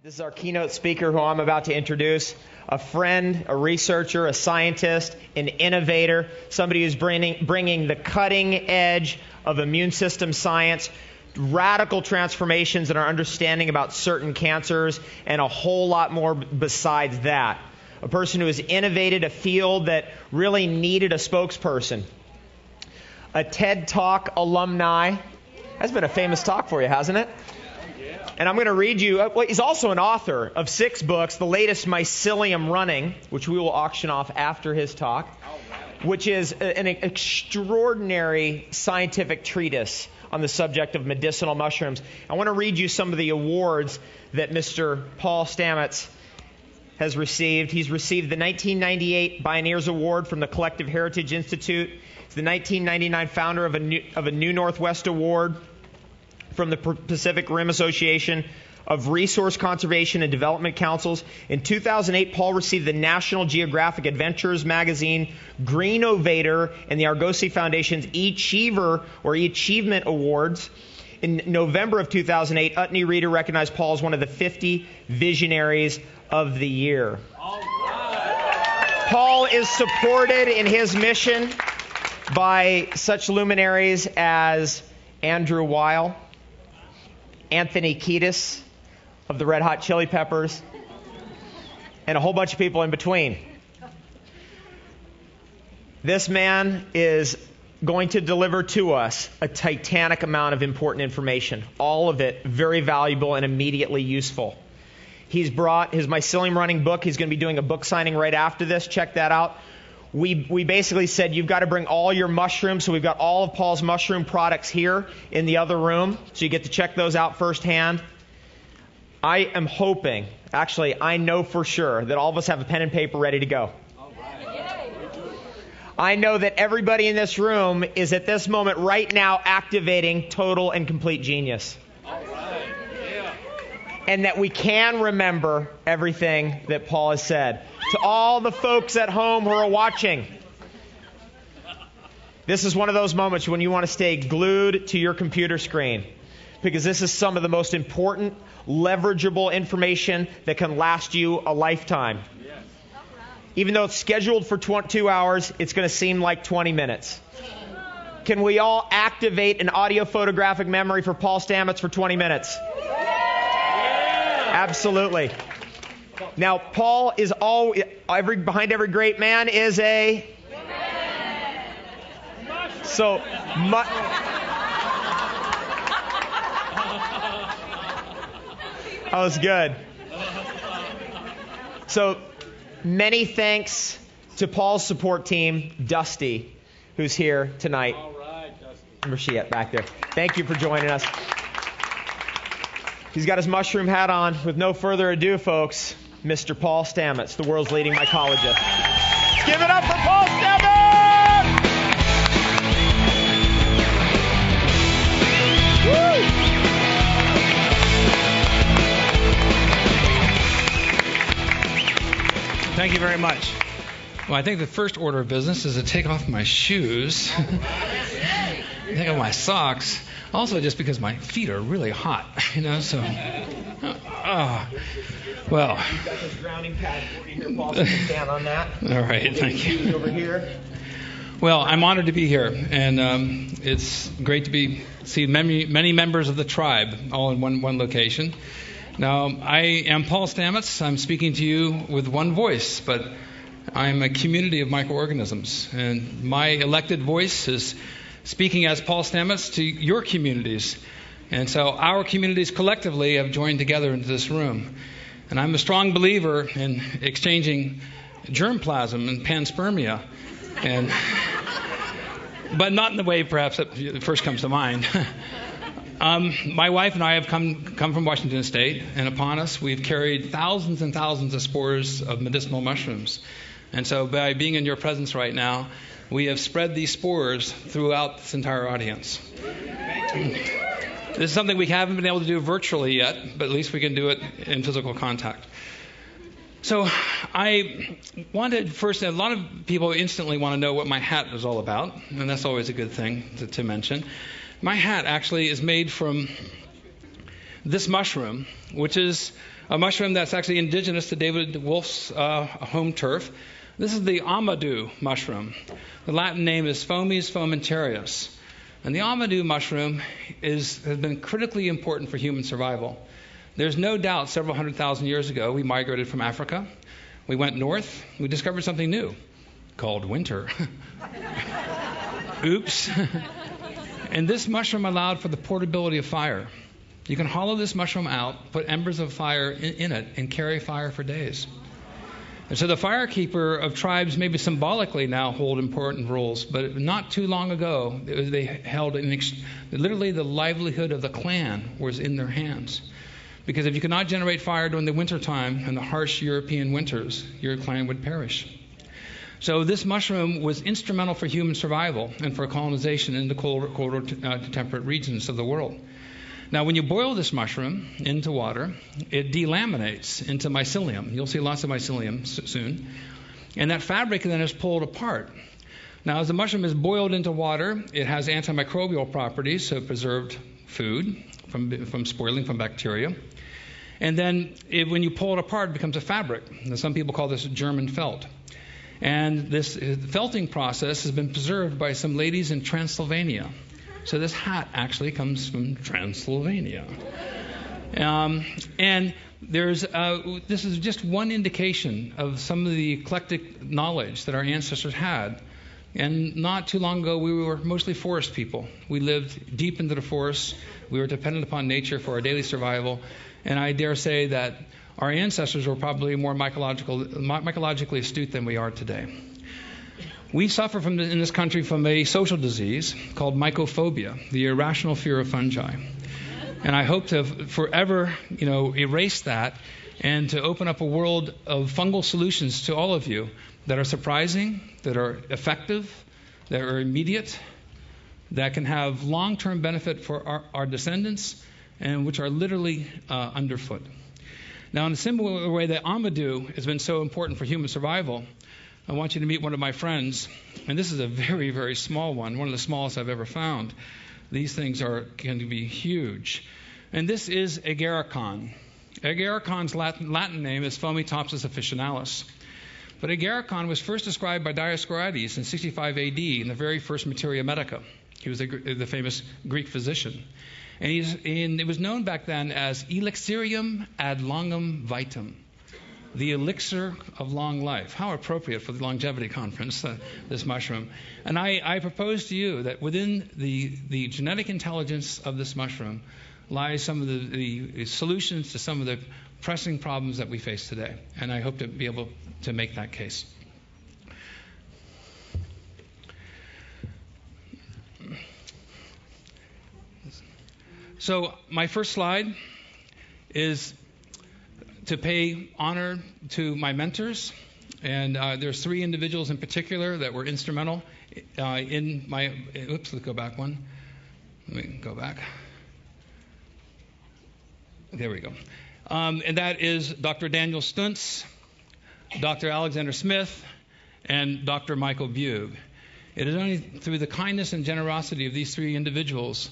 This is our keynote speaker who I'm about to introduce, a friend, a researcher, a scientist, an innovator, somebody who's bringing the cutting edge of immune system science, radical transformations in our understanding about certain cancers, and a whole lot more besides that. A person who has innovated a field that really needed a spokesperson. A TED Talk alumni. That's been a famous talk for you, hasn't it? And I'm going to read you, he's also an author of 6 books, the latest Mycelium Running, which we will auction off after his talk, which is an extraordinary scientific treatise on the subject of medicinal mushrooms. I want to read you some of the awards that Mr. Paul Stamets has received. He's received the 1998 Bioneers Award from the Collective Heritage Institute. He's the 1999 founder of a New Northwest Award from the Pacific Rim Association of Resource Conservation and Development Councils. In 2008, Paul received the National Geographic Adventures magazine Green Innovator and the Argosy Foundation's eAchiever Awards. In November of 2008, Utne Reader recognized Paul as one of the 50 visionaries of the year. All right. Paul is supported in his mission by such luminaries as Andrew Weil, Anthony Kiedis of the Red Hot Chili Peppers, and a whole bunch of people in between. This man is going to deliver to us a titanic amount of important information, all of it very valuable and immediately useful. He's brought his Mycelium Running book. He's going to be doing a book signing right after this. Check that out. We basically said you've got to bring all your mushrooms, so we've got all of Paul's mushroom products here in the other room, so you get to check those out firsthand. I am hoping, actually I know for sure, that all of us have a pen and paper ready to go. All right. I know that everybody in this room is at this moment right now activating total and complete genius. All right. Yeah. And that we can remember everything that Paul has said. To all the folks at home who are watching, this is one of those moments when you want to stay glued to your computer screen, because this is some of the most important, leverageable information that can last you a lifetime. Yes. Even though it's scheduled for 2 hours, it's going to seem like 20 minutes. Can we all activate an audio photographic memory for Paul Stamets for 20 minutes? Yeah. Absolutely. Now, Paul is behind every great man is a... So, that was good. So, many thanks to Paul's support team, Dusty, who's here tonight. All right, Dusty. Where's she at back there? Thank you for joining us. He's got his mushroom hat on. With no further ado, folks, Mr. Paul Stamets, the world's leading mycologist. Give it up for Paul Stamets! Woo! Thank you very much. Well, I think the first order of business is to take off my shoes, take off my socks. Also, just because my feet are really hot, so... Well... You've got this grounding pad over here, Paul, so you can stand on that. All right, thank you. Over here. Well, I'm honored to be here, and it's great to see many members of the tribe all in one location. Now, I am Paul Stamets. I'm speaking to you with one voice, but I'm a community of microorganisms, and my elected voice is speaking as Paul Stamets to your communities. And so our communities collectively have joined together into this room. And I'm a strong believer in exchanging germplasm and panspermia, but not in the way perhaps that first comes to mind. My wife and I have come from Washington State, and upon us we've carried thousands and thousands of spores of medicinal mushrooms. And so by being in your presence right now, we have spread these spores throughout this entire audience. This is something we haven't been able to do virtually yet, but at least we can do it in physical contact. So I wanted first, a lot of people instantly want to know what my hat is all about, and that's always a good thing to mention. My hat actually is made from this mushroom, which is a mushroom that's actually indigenous to David Wolf's home turf. This is the amadou mushroom. The Latin name is Fomes fomentarius. And the amadou mushroom has been critically important for human survival. There's no doubt several 100,000 years ago we migrated from Africa. We went north. We discovered something new called winter. Oops. And this mushroom allowed for the portability of fire. You can hollow this mushroom out, put embers of fire in it, and carry fire for days. And so the firekeeper of tribes maybe symbolically now hold important roles, but not too long ago they held literally the livelihood of the clan was in their hands. Because if you could not generate fire during the wintertime and the harsh European winters, your clan would perish. So this mushroom was instrumental for human survival and for colonization in the colder to temperate regions of the world. Now, when you boil this mushroom into water, it delaminates into mycelium. You'll see lots of mycelium soon. And that fabric then is pulled apart. Now, as the mushroom is boiled into water, it has antimicrobial properties, so preserved food from spoiling from bacteria. And then when you pull it apart, it becomes a fabric. Now, some people call this German felt. And this felting process has been preserved by some ladies in Transylvania. So this hat actually comes from Transylvania. And this is just one indication of some of the eclectic knowledge that our ancestors had. And not too long ago, we were mostly forest people. We lived deep into the forest. We were dependent upon nature for our daily survival. And I dare say that our ancestors were probably more mycologically astute than we are today. We suffer in this country from a social disease called mycophobia, the irrational fear of fungi. And I hope to forever, erase that and to open up a world of fungal solutions to all of you that are surprising, that are effective, that are immediate, that can have long-term benefit for our descendants, and which are literally underfoot. Now, in a similar way that amadou has been so important for human survival, I want you to meet one of my friends, and this is a very, very small one of the smallest I've ever found. These things can be huge. And this is Agaricon. Agaricon's Latin name is Fomitopsis officinalis. But Agaricon was first described by Dioscorides in 65 AD in the very first Materia Medica. He was the famous Greek physician. And it was known back then as Elixirium ad longum vitam, the elixir of long life. How appropriate for the longevity conference, this mushroom. And I propose to you that within the genetic intelligence of this mushroom lies some of the solutions to some of the pressing problems that we face today. And I hope to be able to make that case. So my first slide is to pay honor to my mentors. And there's three individuals in particular that were instrumental in my... Oops, let's go back one. Let me go back. There we go. And that is Dr. Daniel Stuntz, Dr. Alexander Smith, and Dr. Michael Bugh. It is only through the kindness and generosity of these three individuals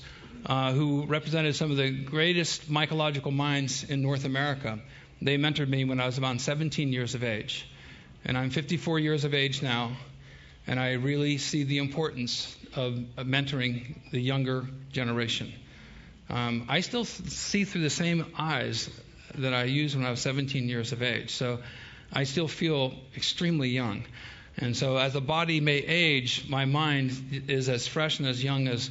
who represented some of the greatest mycological minds in North America. They mentored me when I was about 17 years of age. And I'm 54 years of age now, and I really see the importance of mentoring the younger generation. I still see through the same eyes that I used when I was 17 years of age. So I still feel extremely young. And so as the body may age, my mind is as fresh and as young as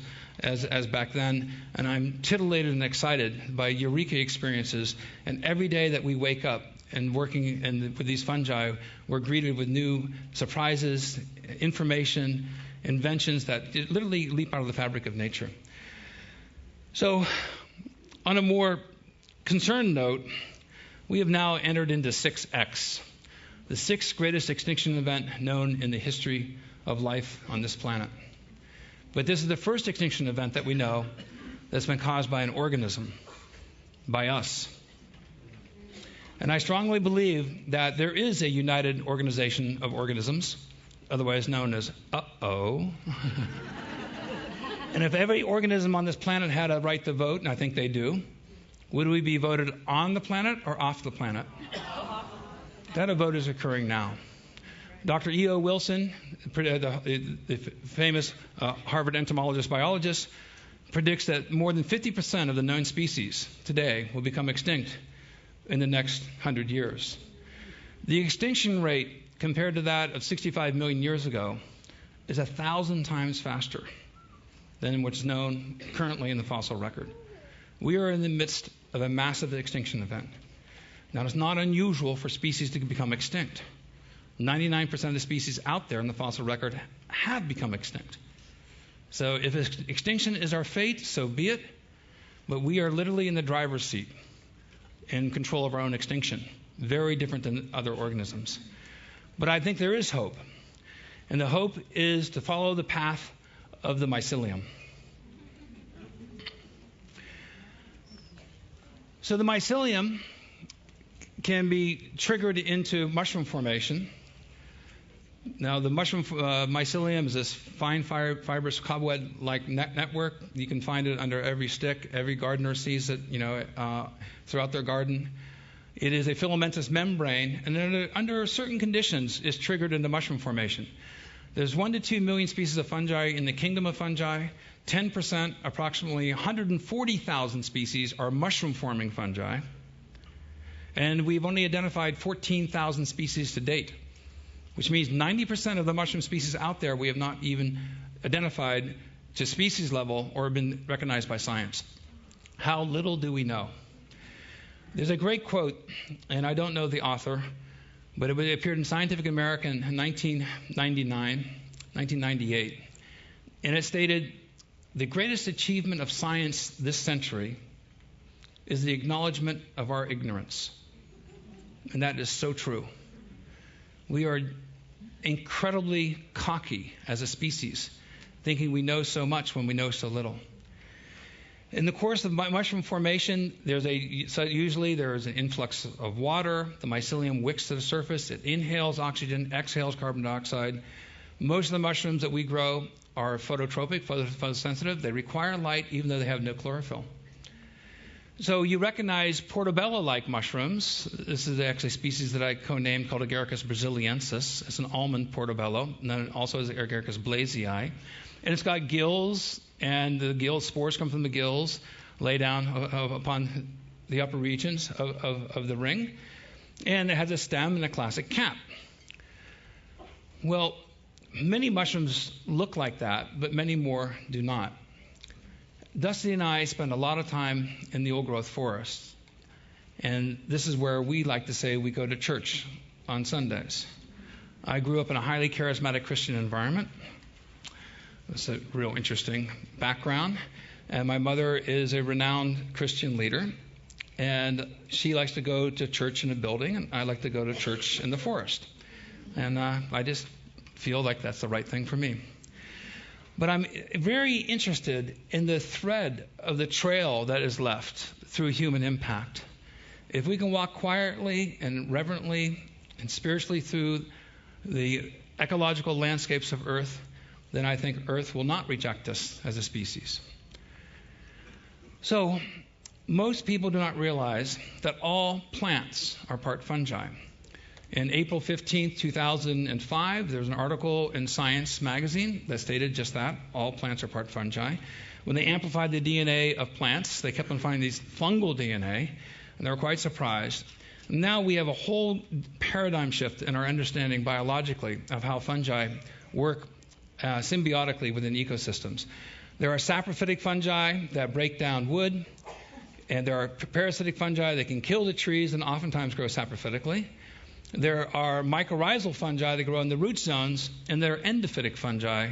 back then. And I'm titillated and excited by eureka experiences. And every day that we wake up and working with these fungi, we're greeted with new surprises, information, inventions that literally leap out of the fabric of nature. So on a more concerned note, we have now entered into 6X, the sixth greatest extinction event known in the history of life on this planet. But this is the first extinction event that we know that's been caused by an organism, by us. And I strongly believe that there is a united organization of organisms, otherwise known as Uh-oh. And if every organism on this planet had a right to vote, and I think they do, would we be voted on the planet or off the planet? That vote is occurring now. Dr. E.O. Wilson, the famous Harvard entomologist biologist, predicts that more than 50% of the known species today will become extinct in the next 100 years. The extinction rate compared to that of 65 million years ago is 1,000 times faster than what's known currently in the fossil record. We are in the midst of a massive extinction event. Now, it's not unusual for species to become extinct. 99% of the species out there in the fossil record have become extinct. So if extinction is our fate, so be it. But we are literally in the driver's seat in control of our own extinction. Very different than other organisms. But I think there is hope. And the hope is to follow the path of the mycelium. So the mycelium can be triggered into mushroom formation. Now, the mushroom mycelium is this fine fibrous cobweb-like network. You can find it under every stick. Every gardener sees it, throughout their garden. It is a filamentous membrane, and under certain conditions is triggered into mushroom formation. There's 1 to 2 million species of fungi in the kingdom of fungi. 10%, approximately 140,000 species, are mushroom-forming fungi. And we've only identified 14,000 species to date, which means 90% of the mushroom species out there we have not even identified to species level or been recognized by science. How little do we know? There's a great quote, and I don't know the author, but it appeared in Scientific American in 1998. And it stated, "The greatest achievement of science this century is the acknowledgement of our ignorance." And that is so true. We are incredibly cocky as a species, thinking we know so much when we know so little. In the course of mushroom formation, usually there is an influx of water. The mycelium wicks to the surface. It inhales oxygen, exhales carbon dioxide. Most of the mushrooms that we grow are phototropic, photosensitive. They require light even though they have no chlorophyll. So you recognize portobello-like mushrooms. This is actually a species that I co-named called Agaricus brasiliensis. It's an almond portobello, and then also is Agaricus blazei. And it's got gills, and the spores come from the gills, lay down upon the upper regions of the ring. And it has a stem and a classic cap. Well, many mushrooms look like that, but many more do not. Dusty and I spend a lot of time in the old growth forest. And this is where we like to say we go to church on Sundays. I grew up in a highly charismatic Christian environment. It's a real interesting background. And my mother is a renowned Christian leader. And she likes to go to church in a building, and I like to go to church in the forest. And I just feel like that's the right thing for me. But I'm very interested in the thread of the trail that is left through human impact. If we can walk quietly and reverently and spiritually through the ecological landscapes of Earth, then I think Earth will not reject us as a species. So, most people do not realize that all plants are part fungi. In April 15, 2005, there was an article in Science magazine that stated just that, all plants are part fungi. When they amplified the DNA of plants, they kept on finding these fungal DNA, and they were quite surprised. Now we have a whole paradigm shift in our understanding biologically of how fungi work symbiotically within ecosystems. There are saprophytic fungi that break down wood, and there are parasitic fungi that can kill the trees and oftentimes grow saprophytically. There are mycorrhizal fungi that grow in the root zones, and there are endophytic fungi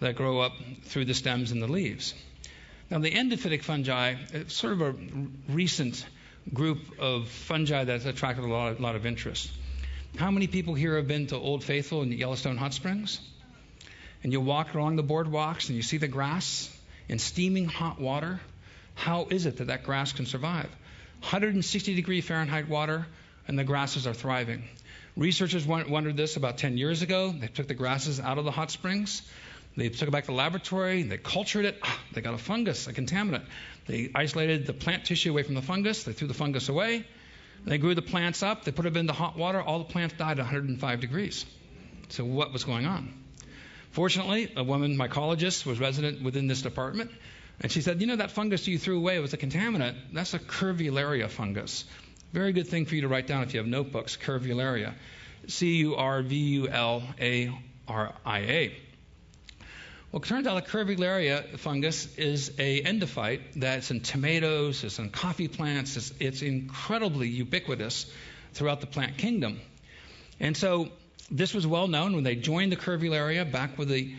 that grow up through the stems and the leaves. Now, the endophytic fungi is sort of a recent group of fungi that's attracted a lot of interest. How many people here have been to Old Faithful and Yellowstone Hot Springs? And you walk along the boardwalks and you see the grass in steaming hot water. How is it that that grass can survive? 160-degree Fahrenheit water, and the grasses are thriving. Researchers wondered this about 10 years ago. They took the grasses out of the hot springs. They took it back to the laboratory. They cultured it. They got a fungus, a contaminant. They isolated the plant tissue away from the fungus. They threw the fungus away. They grew the plants up. They put them into hot water. All the plants died at 105 degrees. So what was going on? Fortunately, a woman, mycologist, was resident within this department. And she said, that fungus you threw away was a contaminant. That's a Curvularia fungus. Very good thing for you to write down if you have notebooks, Curvularia. Curvularia. Well, it turns out the Curvularia fungus is an endophyte that's in tomatoes, it's in coffee plants, it's incredibly ubiquitous throughout the plant kingdom. And so this was well known when they joined the Curvularia back with the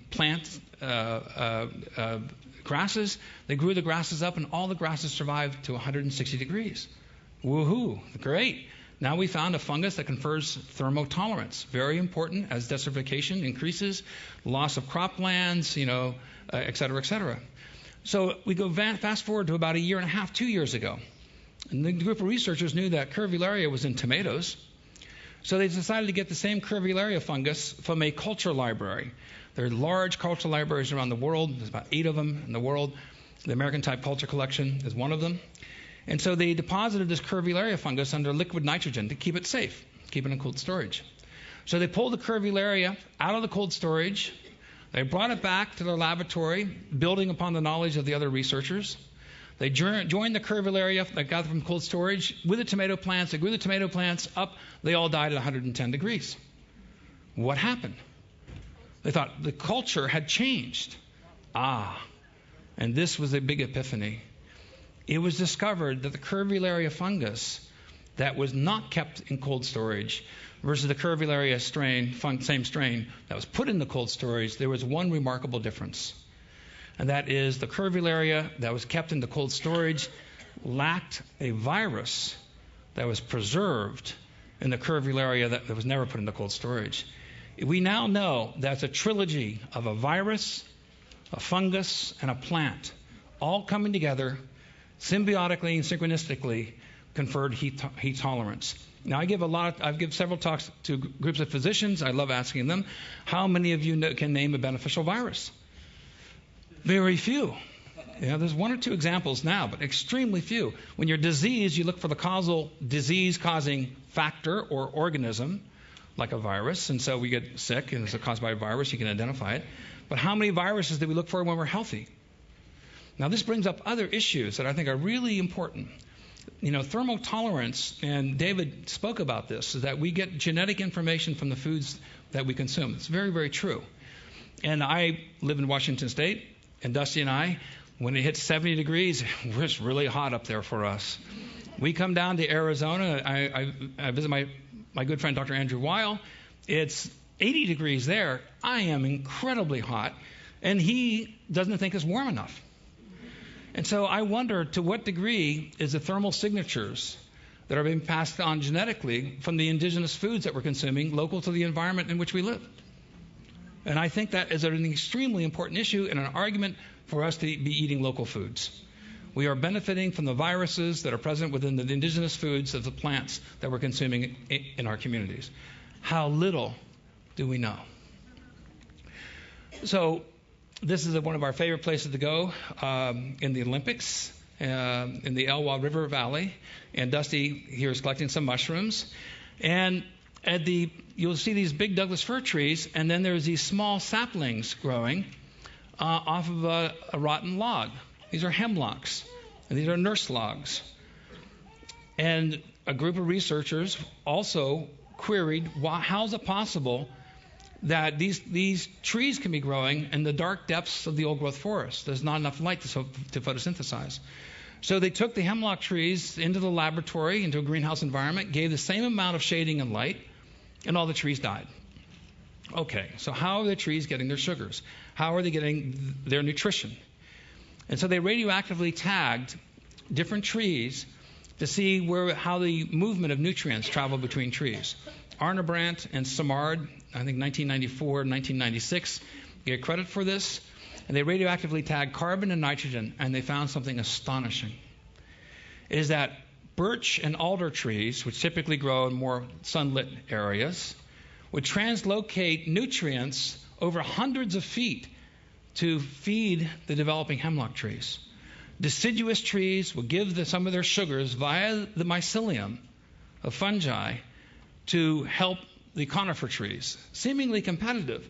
plant grasses. They grew the grasses up, and all the grasses survived to 160 degrees. Woohoo! Great. Now we found a fungus that confers thermotolerance. Very important as desertification increases, loss of croplands, et cetera, et cetera. So we go fast forward to about a year and a half, 2 years ago. And the group of researchers knew that Curvularia was in tomatoes. So they decided to get the same Curvularia fungus from a culture library. There are large culture libraries around the world. There's about 8 of them in the world. The American Type Culture Collection is one of them. And so they deposited this Curvularia fungus under liquid nitrogen to keep it safe, keep it in cold storage. So they pulled the Curvularia out of the cold storage. They brought it back to their laboratory, building upon the knowledge of the other researchers. They joined the Curvularia that got from cold storage with the tomato plants. They grew the tomato plants up. They all died at 110 degrees. What happened? They thought the culture had changed. And this was a big epiphany. It was discovered that the Curvularia fungus that was not kept in cold storage versus the Curvularia same strain that was put in the cold storage, there was one remarkable difference. And that is the Curvularia that was kept in the cold storage lacked a virus that was preserved in the Curvularia that was never put in the cold storage. We now know that's a trilogy of a virus, a fungus, and a plant all coming together symbiotically and synchronistically conferred heat tolerance. Now, I've given several talks to groups of physicians. I love asking them, how many of you can name a beneficial virus? Very few. There's 1 or 2 examples now, but extremely few. When you're diseased, you look for the causal disease-causing factor or organism, like a virus, and so we get sick, and it's caused by a virus. You can identify it. But how many viruses do we look for when we're healthy? Now, this brings up other issues that I think are really important. Thermotolerance, and David spoke about this, is that we get genetic information from the foods that we consume. It's very, very true. And I live in Washington State, and Dusty and I, when it hits 70 degrees, it's really hot up there for us. We come down to Arizona. I visit my good friend, Dr. Andrew Weil. It's 80 degrees there. I am incredibly hot, and he doesn't think it's warm enough. And so I wonder, to what degree is the thermal signatures that are being passed on genetically from the indigenous foods that we're consuming local to the environment in which we live? And I think that is an extremely important issue and an argument for us to be eating local foods. We are benefiting from the viruses that are present within the indigenous foods of the plants that we're consuming in our communities. How little do we know? So this is one of our favorite places to go in the Olympics, in the Elwha River Valley. And Dusty here is collecting some mushrooms. And you'll see these big Douglas fir trees, and then there's these small saplings growing off of a rotten log. These are hemlocks, and these are nurse logs. And a group of researchers also queried, how is it possible that these trees can be growing in the dark depths of the old-growth forest? There's not enough light to photosynthesize. So they took the hemlock trees into the laboratory, into a greenhouse environment, gave the same amount of shading and light, and all the trees died. Okay, so how are the trees getting their sugars? How are they getting their nutrition? And so they radioactively tagged different trees to see how the movement of nutrients travel between trees. Arnebrant and Samard, I think 1994, 1996, get credit for this. And they radioactively tagged carbon and nitrogen, and they found something astonishing. It is that birch and alder trees, which typically grow in more sunlit areas, would translocate nutrients over hundreds of feet to feed the developing hemlock trees. Deciduous trees will give some of their sugars via the mycelium of fungi to help the conifer trees, seemingly competitive,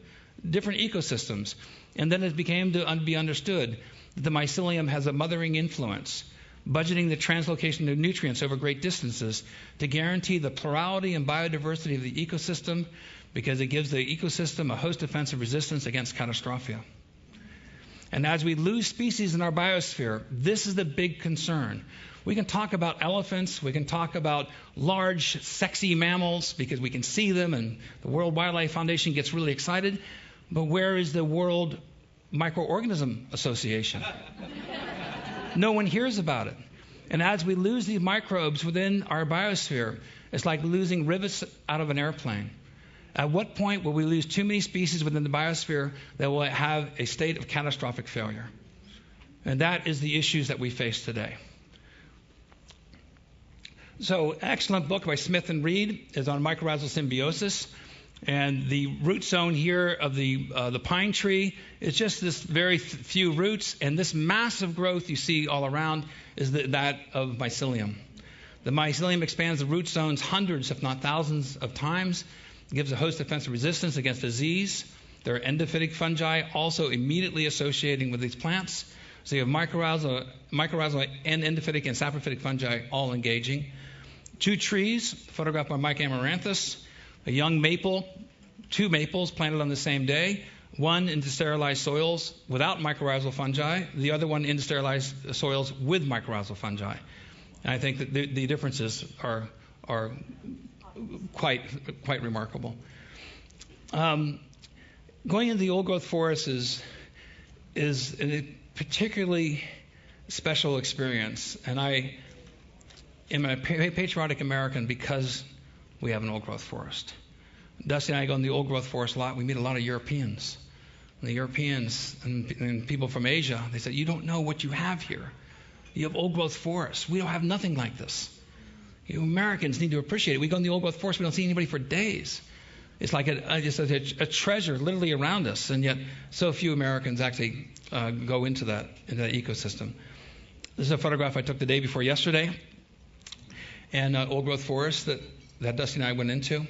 different ecosystems. And then it became to be understood that the mycelium has a mothering influence, budgeting the translocation of nutrients over great distances to guarantee the plurality and biodiversity of the ecosystem, because it gives the ecosystem a host defensive resistance against catastrophia. And as we lose species in our biosphere, this is the big concern. We can talk about elephants, we can talk about large, sexy mammals because we can see them, and the World Wildlife Foundation gets really excited. But where is the World Microorganism Association? No one hears about it. And as we lose these microbes within our biosphere, it's like losing rivets out of an airplane. At what point will we lose too many species within the biosphere that will have a state of catastrophic failure? And that is the issues that we face today. So, an excellent book by Smith and Reed is on mycorrhizal symbiosis. And the root zone here of the pine tree is just this very few roots, and this massive growth you see all around is that of mycelium. The mycelium expands the root zones hundreds, if not thousands, of times. It gives a host defensive resistance against disease. There are endophytic fungi also immediately associating with these plants. So you have mycorrhizal and endophytic and saprophytic fungi all engaging. Two trees, photographed by Mike Amaranthus, a young maple, two maples planted on the same day, one into sterilized soils without mycorrhizal fungi, the other one into sterilized soils with mycorrhizal fungi. And I think that the differences are quite remarkable. Going into the old growth forest is a particularly special experience, and I am a patriotic American because we have an old growth forest. Dusty and I go in the old growth forest a lot. We meet a lot of Europeans. And the Europeans and people from Asia, they say, you don't know what you have here. You have old growth forests. We don't have nothing like this. You Americans need to appreciate it. We go in the old growth forest, we don't see anybody for days. It's like a treasure literally around us, and yet so few Americans actually go into that ecosystem. This is a photograph I took the day before yesterday, and old growth forest that Dusty and I went into.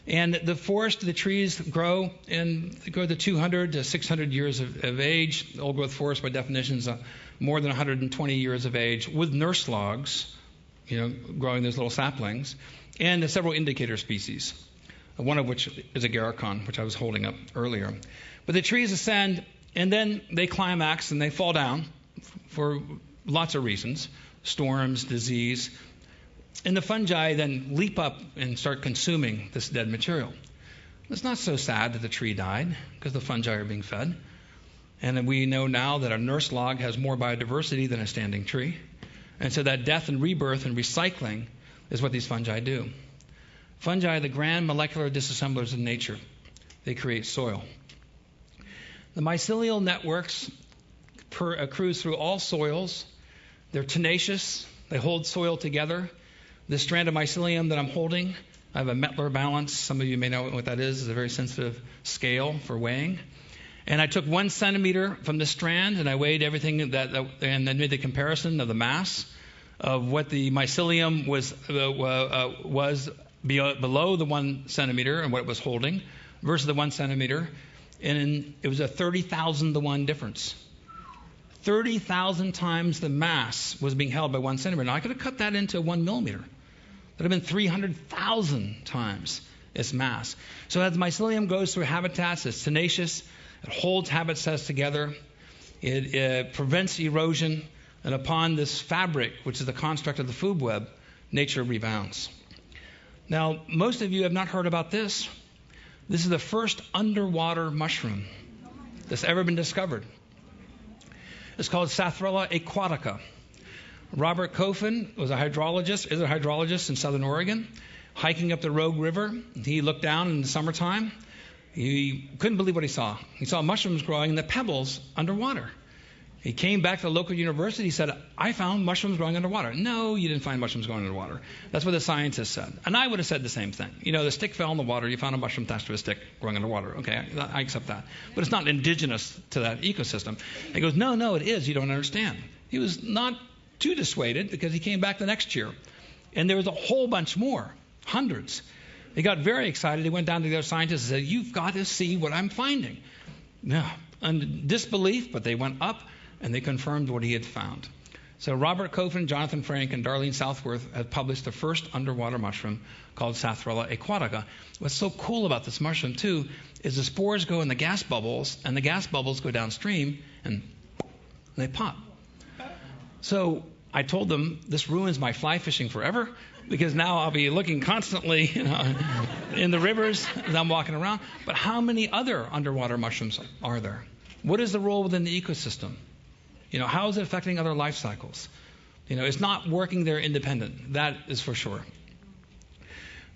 And the forest, the trees grow to 200 to 600 years of age. Old growth forest, by definition, is more than 120 years of age, with nurse logs, growing those little saplings, and several indicator species, one of which is a garricon, which I was holding up earlier. But the trees ascend, and then they climax and they fall down for lots of reasons, storms, disease. And the fungi then leap up and start consuming this dead material. It's not so sad that the tree died, because the fungi are being fed. And we know now that a nurse log has more biodiversity than a standing tree. And so that death and rebirth and recycling is what these fungi do. Fungi are the grand molecular disassemblers of nature. They create soil. The mycelial networks cruise through all soils. They're tenacious. They hold soil together. This strand of mycelium that I'm holding, I have a Mettler balance. Some of you may know what that is. It's a very sensitive scale for weighing. And I took 1 centimeter from the strand, and I weighed everything and then made the comparison of the mass of what the mycelium was below the 1 centimeter and what it was holding versus the 1 centimeter. And it was a 30,000 to 1 difference. 30,000 times the mass was being held by 1 centimeter. Now, I could have cut that into 1 millimeter. That would have been 300,000 times its mass. So as the mycelium goes through habitats, it's tenacious. It holds habitats together. It prevents erosion. And upon this fabric, which is the construct of the food web, nature rebounds. Now, most of you have not heard about this. This is the first underwater mushroom that's ever been discovered. It's called Sathrella aquatica. Robert Coffin is a hydrologist in Southern Oregon, hiking up the Rogue River. He looked down in the summertime. He couldn't believe what he saw. He saw mushrooms growing in the pebbles underwater. He came back to the local university. He said, I found mushrooms growing underwater. No, you didn't find mushrooms growing underwater. That's what the scientists said. And I would have said the same thing. The stick fell in the water. You found a mushroom attached to a stick growing underwater. Okay, I accept that. But it's not indigenous to that ecosystem. He goes, no, it is. You don't understand. He was not too dissuaded because he came back the next year. And there was a whole bunch more, hundreds. He got very excited. He went down to the other scientists and said, you've got to see what I'm finding. No, and disbelief, but they went up. And they confirmed what he had found. So Robert Cofen, Jonathan Frank, and Darlene Southworth have published the first underwater mushroom called Sathrella aquatica. What's so cool about this mushroom, too, is the spores go in the gas bubbles, and the gas bubbles go downstream, and they pop. So I told them, this ruins my fly fishing forever, because now I'll be looking constantly in the rivers as I'm walking around. But how many other underwater mushrooms are there? What is the role within the ecosystem? How is it affecting other life cycles? It's not working there independent. That is for sure.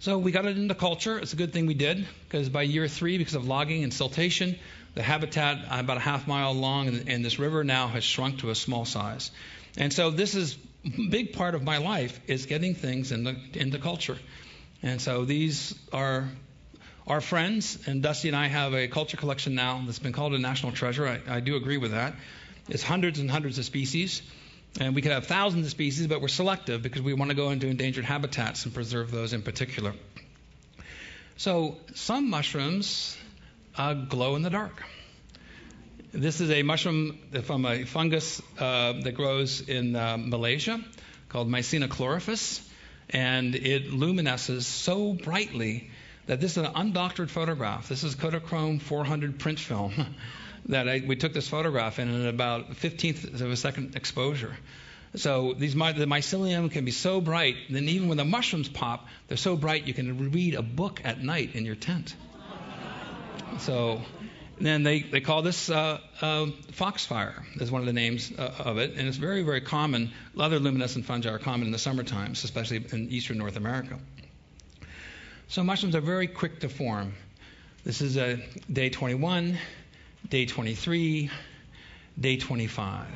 So we got it into culture. It's a good thing we did, because by year 3, because of logging and siltation, the habitat about a half mile long in this river now has shrunk to a small size. And so this is a big part of my life, is getting things into culture. And so these are our friends, and Dusty and I have a culture collection now that's been called a national treasure. I do agree with that. It's hundreds and hundreds of species, and we could have thousands of species, but we're selective because we want to go into endangered habitats and preserve those in particular. So some mushrooms glow in the dark. This is a mushroom from a fungus that grows in Malaysia called Mycena chlorophyss, and it luminesces so brightly that this is an undoctored photograph. This is Kodachrome 400 print film that we took this photograph in about 1/15th of a second exposure. So the mycelium can be so bright, then even when the mushrooms pop, they're so bright you can read a book at night in your tent. So then they call this foxfire, is one of the names of it, and it's very, very common. Other luminescent fungi are common in the summer times, especially in eastern North America. So mushrooms are very quick to form. This is day 21, day 23, day 25.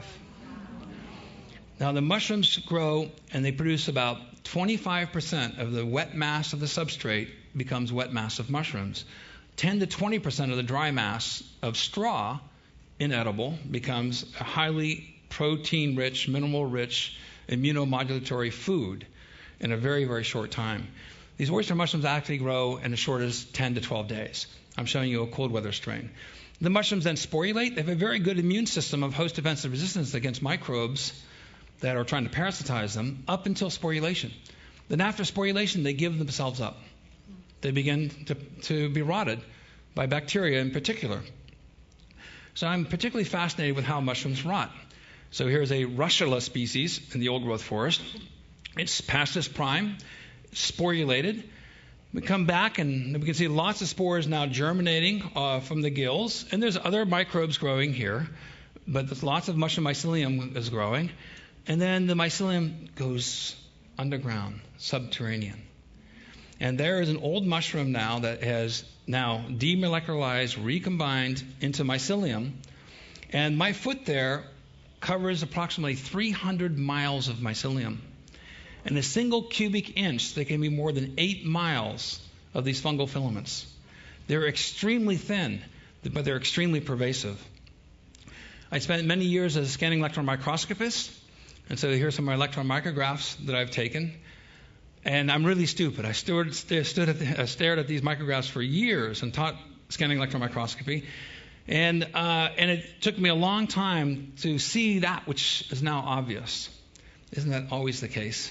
Now the mushrooms grow and they produce about 25% of the wet mass of the substrate becomes wet mass of mushrooms. 10 to 20% of the dry mass of straw, inedible, becomes a highly protein-rich, mineral-rich, immunomodulatory food in a very, very short time. These oyster mushrooms actually grow in as short as 10 to 12 days. I'm showing you a cold weather strain. The mushrooms then sporulate. They have a very good immune system of host defensive resistance against microbes that are trying to parasitize them up until sporulation. Then after sporulation, they give themselves up. They begin to be rotted by bacteria in particular. So I'm particularly fascinated with how mushrooms rot. So here's a Russula species in the old growth forest. It's past its prime, sporulated. We come back and we can see lots of spores now germinating from the gills. And there's other microbes growing here, but there's lots of mushroom mycelium is growing. And then the mycelium goes underground, subterranean. And there is an old mushroom now that has now demolecularized, recombined into mycelium. And my foot there covers approximately 300 miles of mycelium. In a single cubic inch, there can be more than 8 miles of these fungal filaments. They're extremely thin, but they're extremely pervasive. I spent many years as a scanning electron microscopist, and so here's some of my electron micrographs that I've taken. And I'm really stupid. I stared at these micrographs for years and taught scanning electron microscopy. And it took me a long time to see that which is now obvious. Isn't that always the case?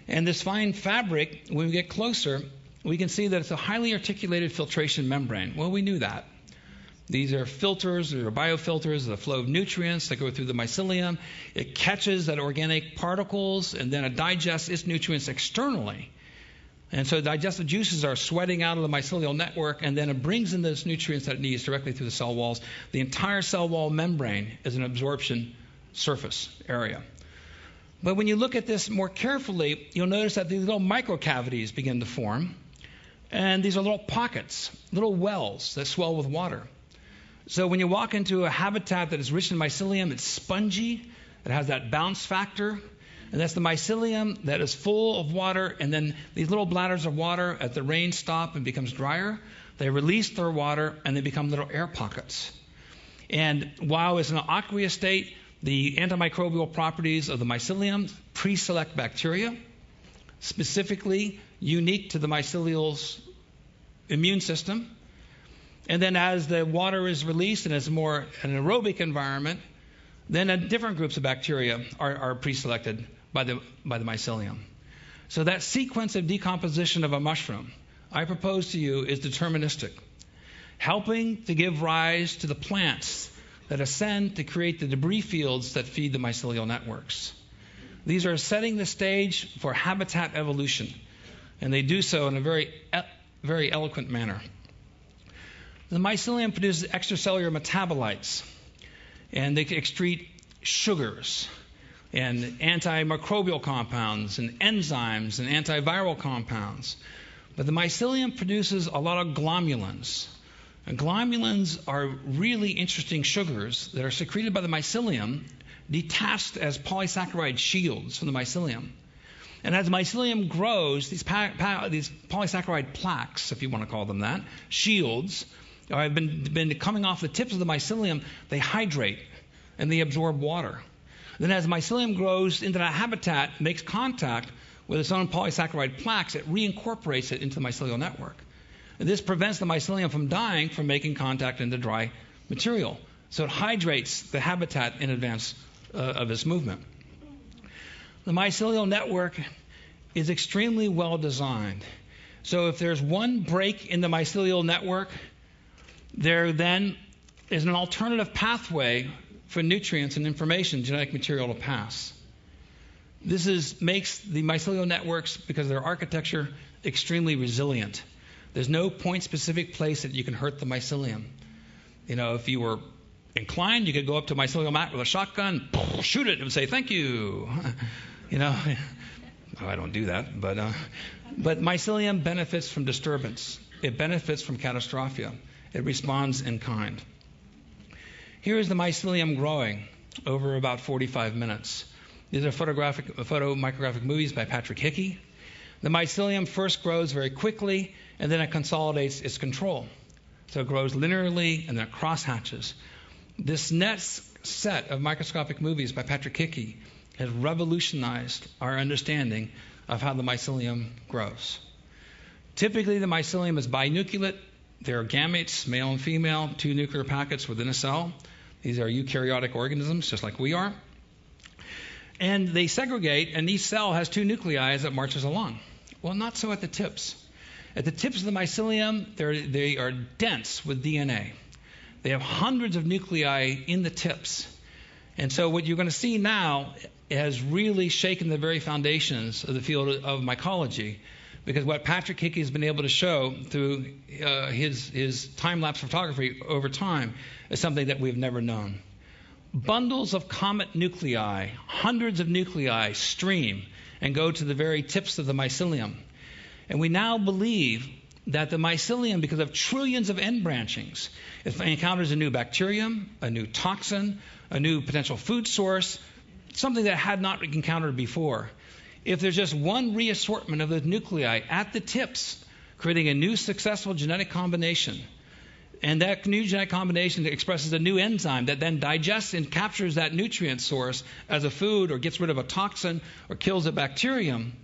And this fine fabric, when we get closer, we can see that it's a highly articulated filtration membrane. Well, we knew that. These are filters, or biofilters, the flow of nutrients that go through the mycelium. It catches that organic particles, and then it digests its nutrients externally. And so digestive juices are sweating out of the mycelial network, and then it brings in those nutrients that it needs directly through the cell walls. The entire cell wall membrane is an absorption surface area. But when you look at this more carefully, you'll notice that these little microcavities begin to form. And these are little pockets, little wells that swell with water. So when you walk into a habitat that is rich in mycelium, it's spongy, it has that bounce factor, and that's the mycelium that is full of water, and then these little bladders of water, as the rain stops and becomes drier, they release their water and they become little air pockets. And while it's in an aqueous state, the antimicrobial properties of the mycelium pre-select bacteria, specifically unique to the mycelial's immune system. And then as the water is released and it's more an aerobic environment, then different groups of bacteria are pre-selected by the mycelium. So that sequence of decomposition of a mushroom, I propose to you, is deterministic, helping to give rise to the plants that ascend to create the debris fields that feed the mycelial networks. These are setting the stage for habitat evolution, and they do so in a very eloquent manner. The mycelium produces extracellular metabolites, and they excrete sugars and antimicrobial compounds and enzymes and antiviral compounds. But the mycelium produces a lot of glomulins. And glomulins are really interesting sugars that are secreted by the mycelium, detached as polysaccharide shields from the mycelium. And as the mycelium grows, these polysaccharide plaques, if you want to call them that, shields, have been coming off the tips of the mycelium. They hydrate and they absorb water. Then as the mycelium grows into that habitat, makes contact with its own polysaccharide plaques, it reincorporates it into the mycelial network. And this prevents the mycelium from dying from making contact into dry material. So it hydrates the habitat in advance of its movement. The mycelial network is extremely well designed. So if there's one break in the mycelial network, there then is an alternative pathway for nutrients and information, genetic material to pass. This makes the mycelial networks, because of their architecture, extremely resilient. There's no point-specific place that you can hurt the mycelium. You know, if you were inclined, you could go up to a mycelial mat with a shotgun, shoot it, and say, thank you. You know, I don't do that, but mycelium benefits from disturbance. It benefits from catastrophia. It responds in kind. Here is the mycelium growing over about 45 minutes. These are photomicrographic movies by Patrick Hickey. The mycelium first grows very quickly, and then it consolidates its control. So it grows linearly, and then it crosshatches. This next set of microscopic movies by Patrick Hickey has revolutionized our understanding of how the mycelium grows. Typically, the mycelium is binucleate. There are gametes, male and female, 2 nuclear packets within a cell. These are eukaryotic organisms, just like we are. And they segregate, and each cell has 2 nuclei as it marches along. Well, not so at the tips. At the tips of the mycelium, they are dense with DNA. They have hundreds of nuclei in the tips. And so what you're going to see now has really shaken the very foundations of the field of mycology, because what Patrick Hickey has been able to show through his time-lapse photography over time is something that we've never known. Bundles of comet nuclei, hundreds of nuclei, stream and go to the very tips of the mycelium. And we now believe that the mycelium, because of trillions of end branchings, if it encounters a new bacterium, a new toxin, a new potential food source, something that had not been encountered before, if there's just one reassortment of the nuclei at the tips, creating a new successful genetic combination, and that new genetic combination expresses a new enzyme that then digests and captures that nutrient source as a food, or gets rid of a toxin, or kills a bacterium,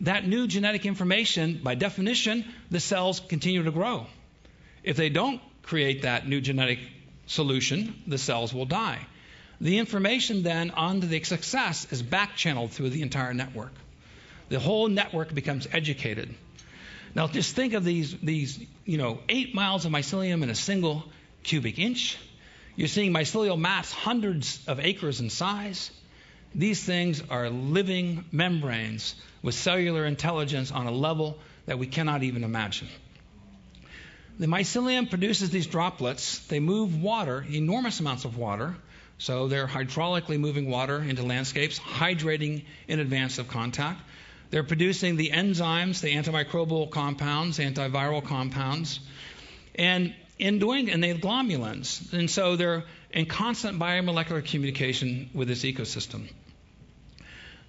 that new genetic information, by definition, the cells continue to grow. If they don't create that new genetic solution, the cells will die. The information then on the success is back-channeled through the entire network. The whole network becomes educated. Now just think of these 8 miles of mycelium in a single cubic inch. You're seeing mycelial mats hundreds of acres in size. These things are living membranes with cellular intelligence on a level that we cannot even imagine. The mycelium produces these droplets. They move water, enormous amounts of water. So they're hydraulically moving water into landscapes, hydrating in advance of contact. They're producing the enzymes, the antimicrobial compounds, antiviral compounds. And and they have glomulins. And so they're in constant biomolecular communication with this ecosystem.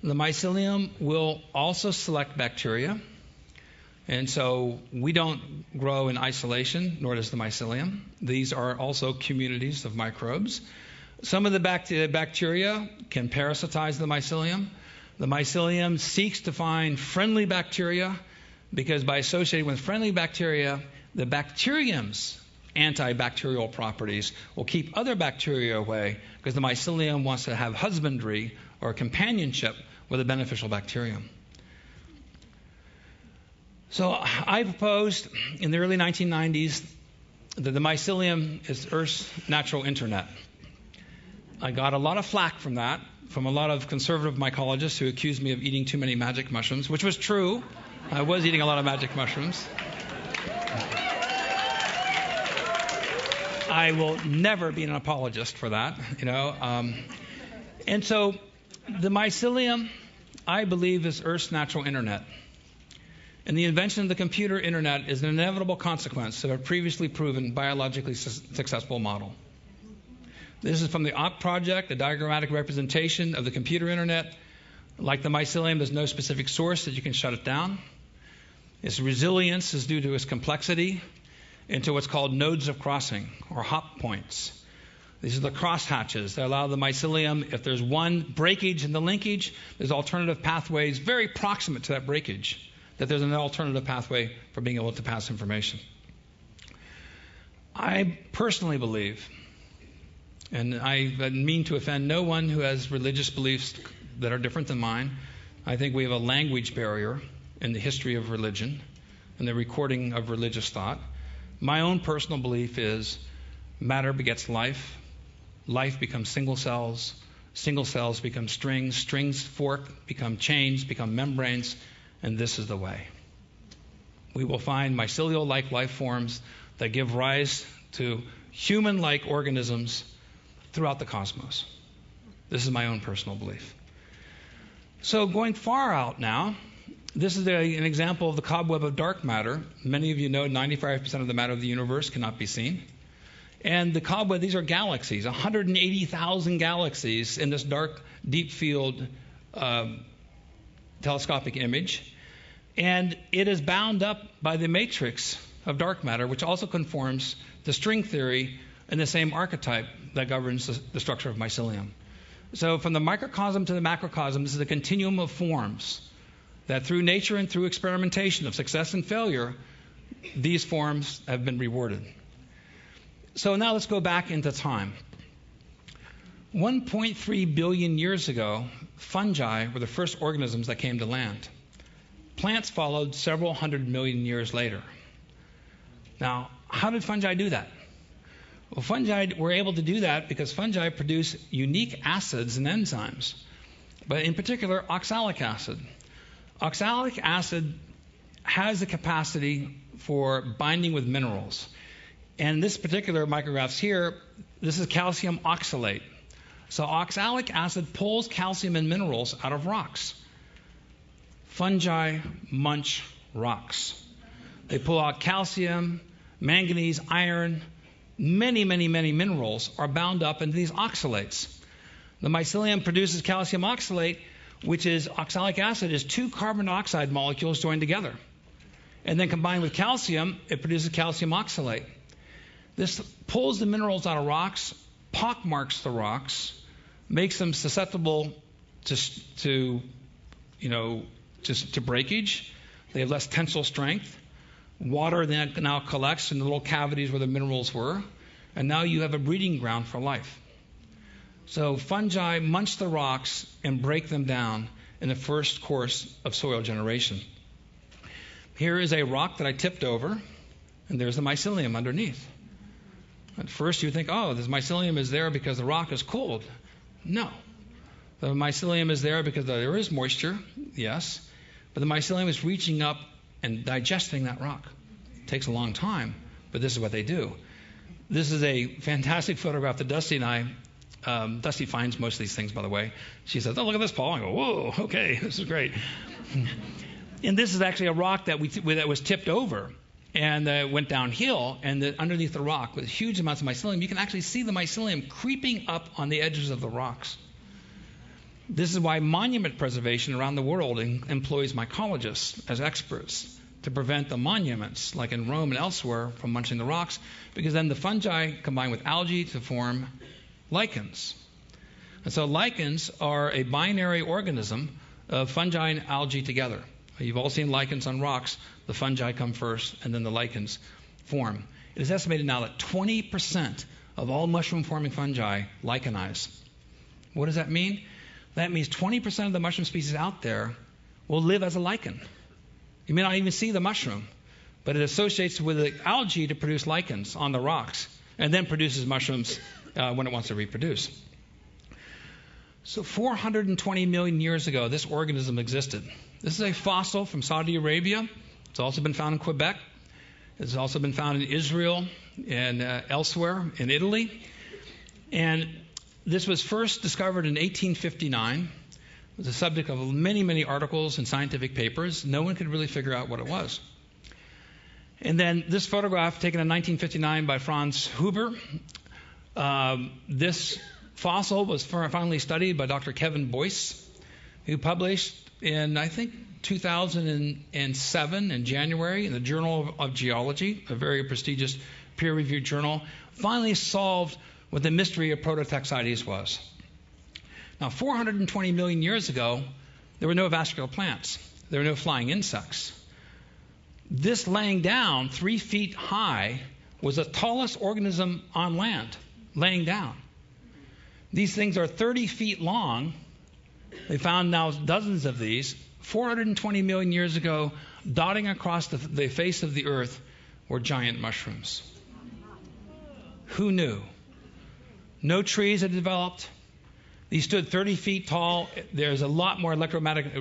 The mycelium will also select bacteria. And so we don't grow in isolation, nor does the mycelium. These are also communities of microbes. Some of the bacteria can parasitize the mycelium. The mycelium seeks to find friendly bacteria because by associating with friendly bacteria, the bacterium's antibacterial properties will keep other bacteria away because the mycelium wants to have husbandry or companionship with a beneficial bacterium. So I proposed in the early 1990s that the mycelium is Earth's natural internet. I got a lot of flack from that, from a lot of conservative mycologists who accused me of eating too many magic mushrooms, which was true. I was eating a lot of magic mushrooms. I will never be an apologist for that, And so the mycelium, I believe, is Earth's natural internet. And the invention of the computer internet is an inevitable consequence of a previously proven biologically successful model. This is from the OPT project, a diagrammatic representation of the computer internet. Like the mycelium, there's no specific source that you can shut it down. Its resilience is due to its complexity into what's called nodes of crossing, or hop points. These are the crosshatches that allow the mycelium, if there's one breakage in the linkage, there's alternative pathways very proximate to that breakage, that there's an alternative pathway for being able to pass information. I personally believe, and I mean to offend no one who has religious beliefs that are different than mine, I think we have a language barrier in the history of religion and the recording of religious thought. My own personal belief is matter begets life, life becomes single cells become strings, strings fork, become chains, become membranes, and this is the way. We will find mycelial-like life forms that give rise to human-like organisms throughout the cosmos. This is my own personal belief. So going far out now, this is an example of the cobweb of dark matter. Many of you know 95% of the matter of the universe cannot be seen. And the cobweb, these are galaxies, 180,000 galaxies in this dark, deep field telescopic image. And it is bound up by the matrix of dark matter, which also conforms to string theory and the same archetype that governs the structure of mycelium. So from the microcosm to the macrocosm, this is a continuum of forms that through nature and through experimentation of success and failure, these forms have been rewarded. So now let's go back into time. 1.3 billion years ago, fungi were the first organisms that came to land. Plants followed several hundred million years later. Now, how did fungi do that? Well, fungi were able to do that because fungi produce unique acids and enzymes, but in particular, oxalic acid. Oxalic acid has the capacity for binding with minerals. And this particular micrographs here, this is calcium oxalate. So oxalic acid pulls calcium and minerals out of rocks. Fungi munch rocks. They pull out calcium, manganese, iron. Many minerals are bound up into these oxalates. The mycelium produces calcium oxalate, which is oxalic acid, is two carbon dioxide molecules joined together. And then combined with calcium, it produces calcium oxalate. This pulls the minerals out of rocks, pockmarks the rocks, makes them susceptible to breakage. They have less tensile strength. Water then now collects in the little cavities where the minerals were, and now you have a breeding ground for life. So fungi munch the rocks and break them down in the first course of soil generation. Here is a rock that I tipped over, and there's the mycelium underneath. At first you think, oh, this mycelium is there because the rock is cold. No. The mycelium is there because there is moisture, yes, but the mycelium is reaching up and digesting that rock. It takes a long time, but this is what they do. This is a fantastic photograph that Dusty and I, Dusty finds most of these things, by the way. She says, oh, look at this, Paul. I go, whoa, okay, this is great. And this is actually a rock that was tipped over. and went downhill, and underneath the rock with huge amounts of mycelium, you can actually see the mycelium creeping up on the edges of the rocks. This is why monument preservation around the world employs mycologists as experts to prevent the monuments, like in Rome and elsewhere, from munching the rocks, because then the fungi combine with algae to form lichens. And so lichens are a binary organism of fungi and algae together. You've all seen lichens on rocks. The fungi come first, and then the lichens form. It is estimated now that 20% of all mushroom-forming fungi lichenize. What does that mean? That means 20% of the mushroom species out there will live as a lichen. You may not even see the mushroom, but it associates with the algae to produce lichens on the rocks, and then produces mushrooms when it wants to reproduce. So 420 million years ago, this organism existed. This is a fossil from Saudi Arabia. It's also been found in Quebec. It's also been found in Israel and elsewhere in Italy. And this was first discovered in 1859. It was the subject of many, many articles and scientific papers. No one could really figure out what it was. And then this photograph taken in 1959 by Franz Huber. This fossil was finally studied by Dr. Kevin Boyce, who published in, I think, 2007 in January in the Journal of Geology, a very prestigious peer-reviewed journal, finally solved what the mystery of Prototaxides was. Now, 420 million years ago, there were no vascular plants. There were no flying insects. This laying down 3 feet high was the tallest organism on land, laying down. These things are 30 feet long. They found now dozens of these. 420 million years ago, dotting across the face of the earth were giant mushrooms. Who knew? No trees had developed. These stood 30 feet tall. There's a lot more electromagnetic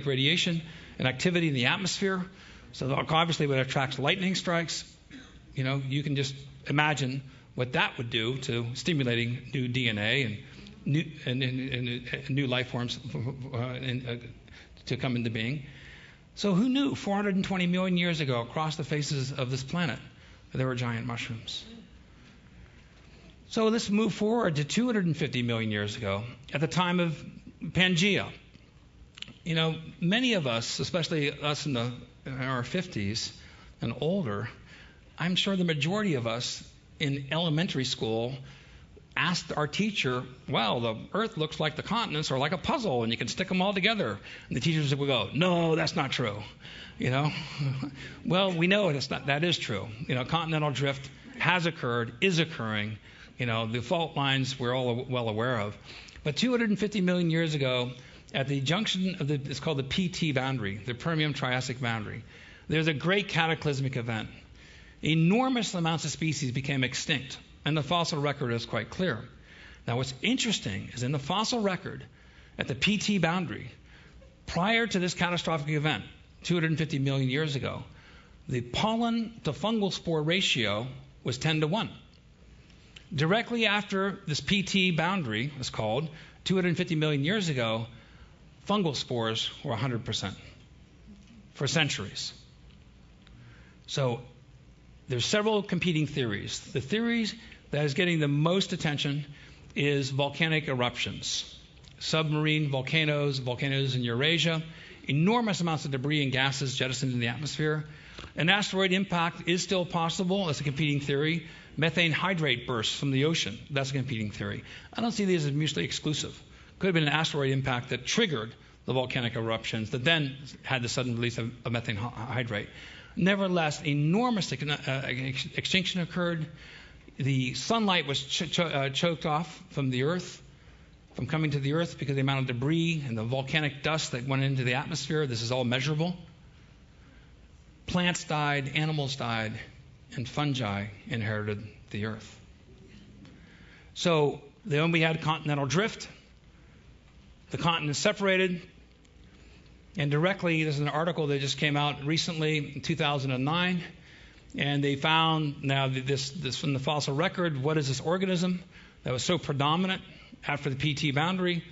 radiation and activity in the atmosphere. So obviously it attracts lightning strikes. You know, you can just imagine what that would do to stimulating new DNA and new life forms to come into being. So who knew 420 million years ago across the faces of this planet there were giant mushrooms? So let's move forward to 250 million years ago, at the time of Pangaea. You know, many of us, especially us in our 50s and older, I'm sure the majority of us in elementary school asked our teacher, well, the earth looks like the continents are like a puzzle and you can stick them all together. And the teachers would go, no, that's not true. You know, well, we know that is true. You know, continental drift has occurred, is occurring. You know, the fault lines we're all well aware of. But 250 million years ago, at the junction of it's called the PT boundary, the Permian-Triassic boundary, there's a great cataclysmic event. Enormous amounts of species became extinct, and the fossil record is quite clear. Now, what's interesting is in the fossil record at the PT boundary, prior to this catastrophic event, 250 million years ago, the pollen to fungal spore ratio was 10-1. Directly after this PT boundary was called, 250 million years ago, fungal spores were 100% for centuries. So there's several competing theories. The theories that is getting the most attention is volcanic eruptions, submarine volcanoes in Eurasia, enormous amounts of debris and gases jettisoned in the atmosphere. An asteroid impact is still possible. That's a competing theory. Methane hydrate bursts from the ocean. That's a competing theory. I don't see these as mutually exclusive. Could have been an asteroid impact that triggered the volcanic eruptions that then had the sudden release of methane hydrate. Nevertheless, enormous extinction occurred. The sunlight was choked off from the Earth, from coming to the Earth because of the amount of debris and the volcanic dust that went into the atmosphere. This is all measurable. Plants died, animals died, and fungi inherited the Earth. So then we had continental drift. The continents separated. And directly, there's an article that just came out recently in 2009, and they found now this from the fossil record, what is this organism that was so predominant after the PT boundary?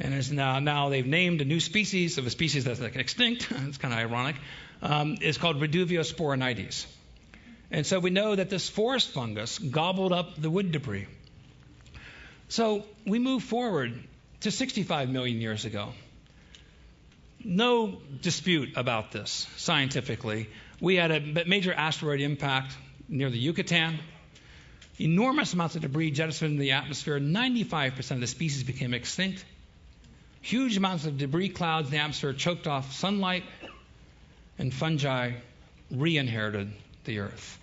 And it's now they've named a new species of a species that's like extinct. It's kind of ironic. It's called Reduviosporinites. And so we know that this forest fungus gobbled up the wood debris. So we move forward to 65 million years ago. No dispute about this scientifically. We had a major asteroid impact near the Yucatan. Enormous amounts of debris jettisoned into the atmosphere. 95% of the species became extinct. Huge amounts of debris clouds in the atmosphere choked off sunlight, and fungi re-inherited the Earth.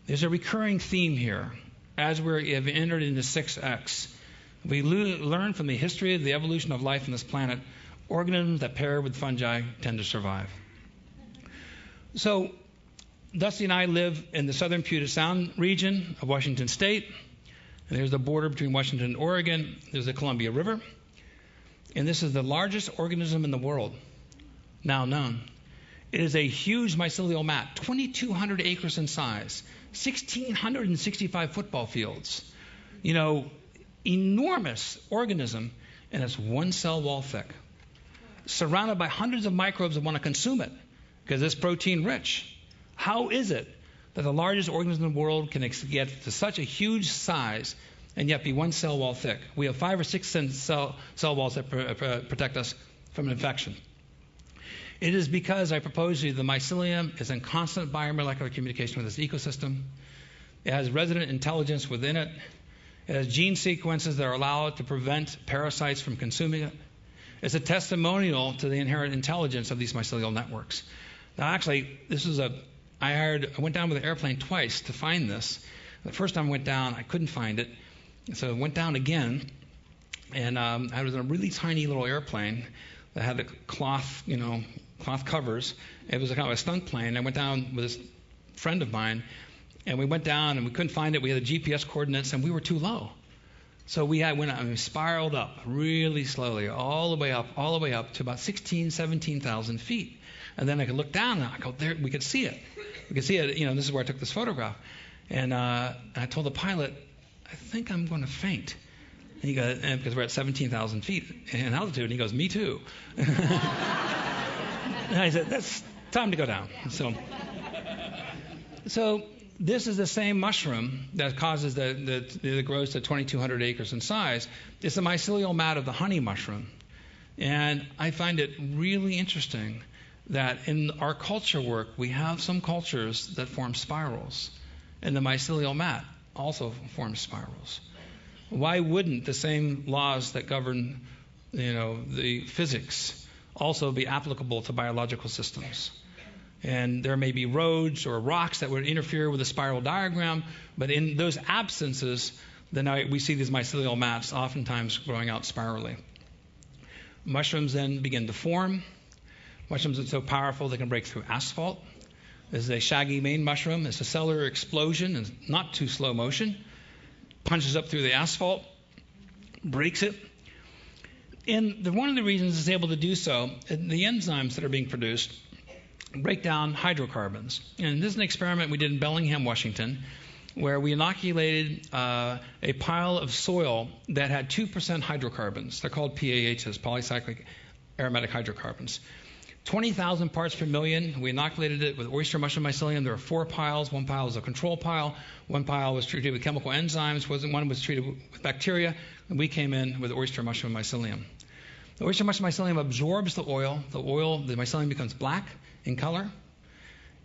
There's a recurring theme here. As we have entered into 6X, we learn from the history of the evolution of life on this planet, organisms that pair with fungi tend to survive. So, Dusty and I live in the southern Puget Sound region of Washington State. And there's the border between Washington and Oregon. There's the Columbia River. And this is the largest organism in the world, now known. It is a huge mycelial mat, 2,200 acres in size, 1,665 football fields. Enormous organism, and it's one cell wall thick, surrounded by hundreds of microbes that want to consume it because it's protein rich. How is it that the largest organism in the world can get to such a huge size and yet be one cell wall thick? We have 5 or 6 cell walls that protect us from infection. It is because I propose to you the mycelium is in constant biomolecular communication with this ecosystem. It has resident intelligence within it. It has gene sequences that allow it to prevent parasites from consuming it. It's a testimonial to the inherent intelligence of these mycelial networks. Now, actually, I went down with an airplane twice to find this. The first time I went down, I couldn't find it. So I went down again, and I was in a really tiny little airplane that had the cloth covers. It was a kind of a stunt plane. I went down with this friend of mine, and we went down, and we couldn't find it. We had the GPS coordinates, and we were too low. So we spiraled up really slowly, all the way up to about 17,000 feet. And then I could look down, and I go, there, we could see it. We could see it, this is where I took this photograph. And I told the pilot, I think I'm going to faint. And he goes, because we're at 17,000 feet in altitude, and he goes, me too. And I said, that's time to go down. So this is the same mushroom that causes that grows to 2,200 acres in size. It's the mycelial mat of the honey mushroom. And I find it really interesting that in our culture work, we have some cultures that form spirals. And the mycelial mat also forms spirals. Why wouldn't the same laws that govern, the physics also be applicable to biological systems? And there may be roads or rocks that would interfere with the spiral diagram, but in those absences, then we see these mycelial mats oftentimes growing out spirally. Mushrooms then begin to form. Mushrooms are so powerful they can break through asphalt. This is a shaggy mane mushroom. It's a cellular explosion in not too slow motion. Punches up through the asphalt, breaks it. And one of the reasons it's able to do so, the enzymes that are being produced break down hydrocarbons. And this is an experiment we did in Bellingham, Washington, where we inoculated a pile of soil that had 2% hydrocarbons. They're called PAHs, polycyclic aromatic hydrocarbons. 20,000 parts per million. We inoculated it with oyster mushroom mycelium. There were 4 piles. 1 pile was a control pile. 1 pile was treated with chemical enzymes. One was treated with bacteria. And we came in with oyster mushroom mycelium. The oyster mushroom mycelium absorbs the oil. The mycelium becomes black in color.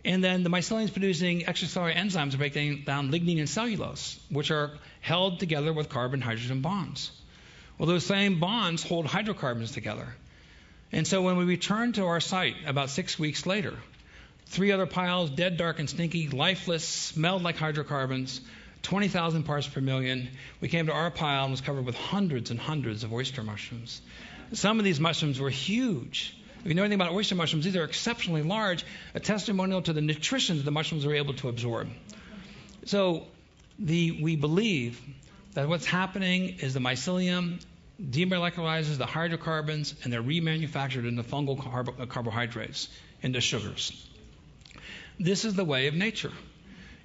And then the mycelium is producing extracellular enzymes breaking down lignin and cellulose, which are held together with carbon-hydrogen bonds. Well, those same bonds hold hydrocarbons together. And so when we returned to our site about 6 weeks later, 3 other piles, dead, dark, and stinky, lifeless, smelled like hydrocarbons, 20,000 parts per million. We came to our pile and was covered with hundreds and hundreds of oyster mushrooms. Some of these mushrooms were huge. If you know anything about oyster mushrooms, these are exceptionally large, a testimonial to the nutrition that the mushrooms are able to absorb. So we believe that what's happening is the mycelium demolecularizes the hydrocarbons, and they're remanufactured into fungal carbohydrates, into sugars. This is the way of nature.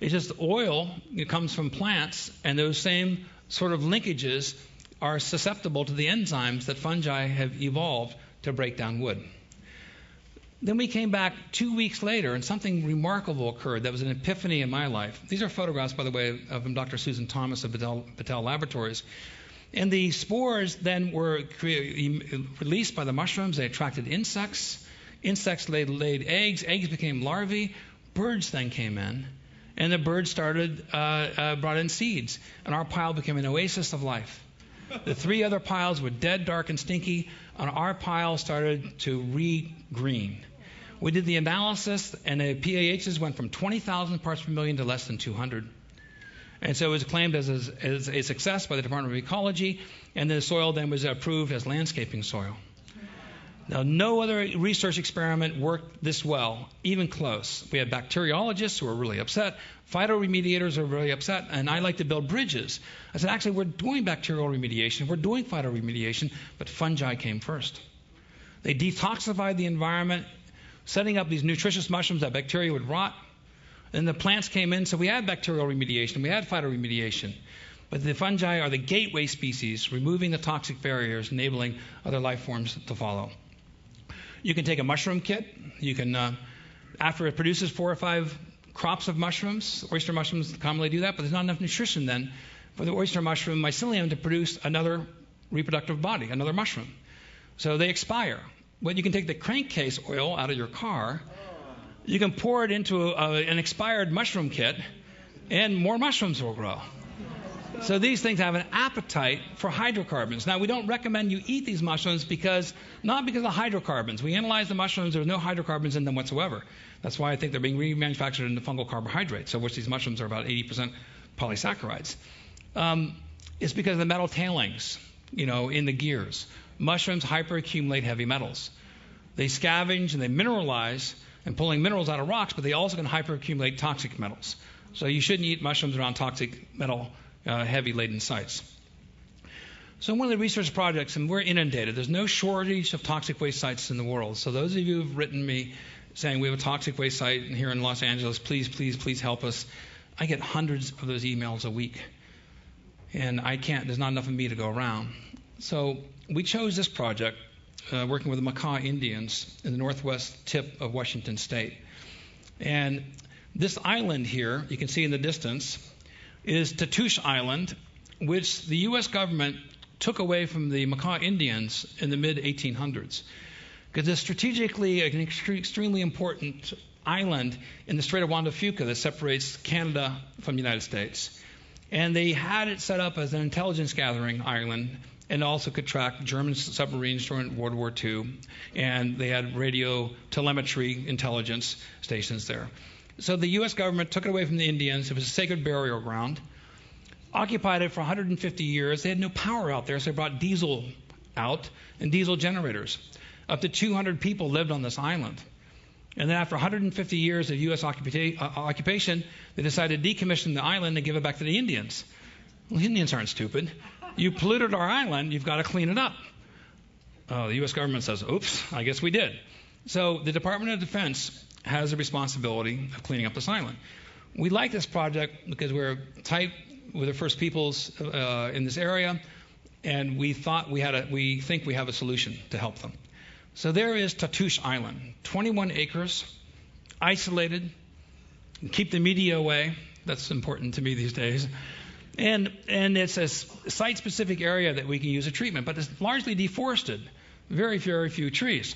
It's just oil, it comes from plants, and those same sort of linkages are susceptible to the enzymes that fungi have evolved to break down wood. Then we came back 2 weeks later, and something remarkable occurred. That was an epiphany in my life. These are photographs, by the way, of Dr. Susan Thomas of Battelle Laboratories. And the spores then were released by the mushrooms. They attracted insects. Insects laid eggs. Eggs became larvae. Birds then came in. And the birds brought in seeds. And our pile became an oasis of life. The 3 other piles were dead, dark, and stinky. And our pile started to re-green. We did the analysis, and the PAHs went from 20,000 parts per million to less than 200. And so it was claimed as a success by the Department of Ecology, and the soil then was approved as landscaping soil. Now, no other research experiment worked this well, even close. We had bacteriologists who were really upset. Phytoremediators were really upset, and I like to build bridges. I said, actually, we're doing bacterial remediation, we're doing phytoremediation, but fungi came first. They detoxified the environment, setting up these nutritious mushrooms that bacteria would rot. And the plants came in, so we had bacterial remediation, we had phytoremediation. But the fungi are the gateway species, removing the toxic barriers, enabling other life forms to follow. You can take a mushroom kit. You can, after it produces 4 or 5 crops of mushrooms, oyster mushrooms commonly do that, but there's not enough nutrition then for the oyster mushroom mycelium to produce another reproductive body, another mushroom. So they expire. But you can take the crankcase oil out of your car. You can pour it into an expired mushroom kit, and more mushrooms will grow. So these things have an appetite for hydrocarbons. Now, we don't recommend you eat these mushrooms not because of hydrocarbons. We analyzed the mushrooms. There's no hydrocarbons in them whatsoever. That's why I think they're being remanufactured into fungal carbohydrates, of which these mushrooms are about 80% polysaccharides. It's because of the metal tailings, in the gears. Mushrooms hyperaccumulate heavy metals. They scavenge and they mineralize, and pulling minerals out of rocks, but they also can hyperaccumulate toxic metals. So you shouldn't eat mushrooms around toxic metal, heavy laden sites. So one of the research projects, and we're inundated, there's no shortage of toxic waste sites in the world. So those of you who've written me saying we have a toxic waste site here in Los Angeles, please help us. I get hundreds of those emails a week. And there's not enough of me to go around. So we chose this project, working with the Makah Indians in the northwest tip of Washington State. And this island here, you can see in the distance, is Tatoosh Island, which the U.S. government took away from the Makah Indians in the mid-1800s. Because it's strategically an extremely important island in the Strait of Juan de Fuca that separates Canada from the United States. And they had it set up as an intelligence gathering island, and also could track German submarines during World War II. And they had radio telemetry intelligence stations there. So the U.S. government took it away from the Indians. It was a sacred burial ground. Occupied it for 150 years. They had no power out there, so they brought diesel out and diesel generators. Up to 200 people lived on this island. And then after 150 years of U.S. occupation, they decided to decommission the island and give it back to the Indians. Well, the Indians aren't stupid. You polluted our island, you've got to clean it up. The U.S. government says, oops, I guess we did. So the Department of Defense has a responsibility of cleaning up this island. We like this project because we're tight with the First Peoples in this area, and we think we have a solution to help them. So there is Tatoosh Island, 21 acres, isolated. Keep the media away. That's important to me these days. And it's a site-specific area that we can use a treatment, but it's largely deforested. Very, very few trees.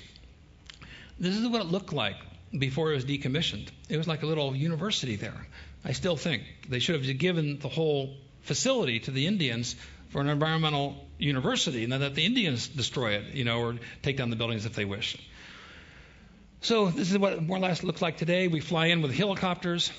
This is what it looked like before it was decommissioned. It was like a little university there. I still think they should have given the whole facility to the Indians for an environmental university, and then let the Indians destroy it, or take down the buildings if they wish. So this is what it more or less looks like today. We fly in with helicopters,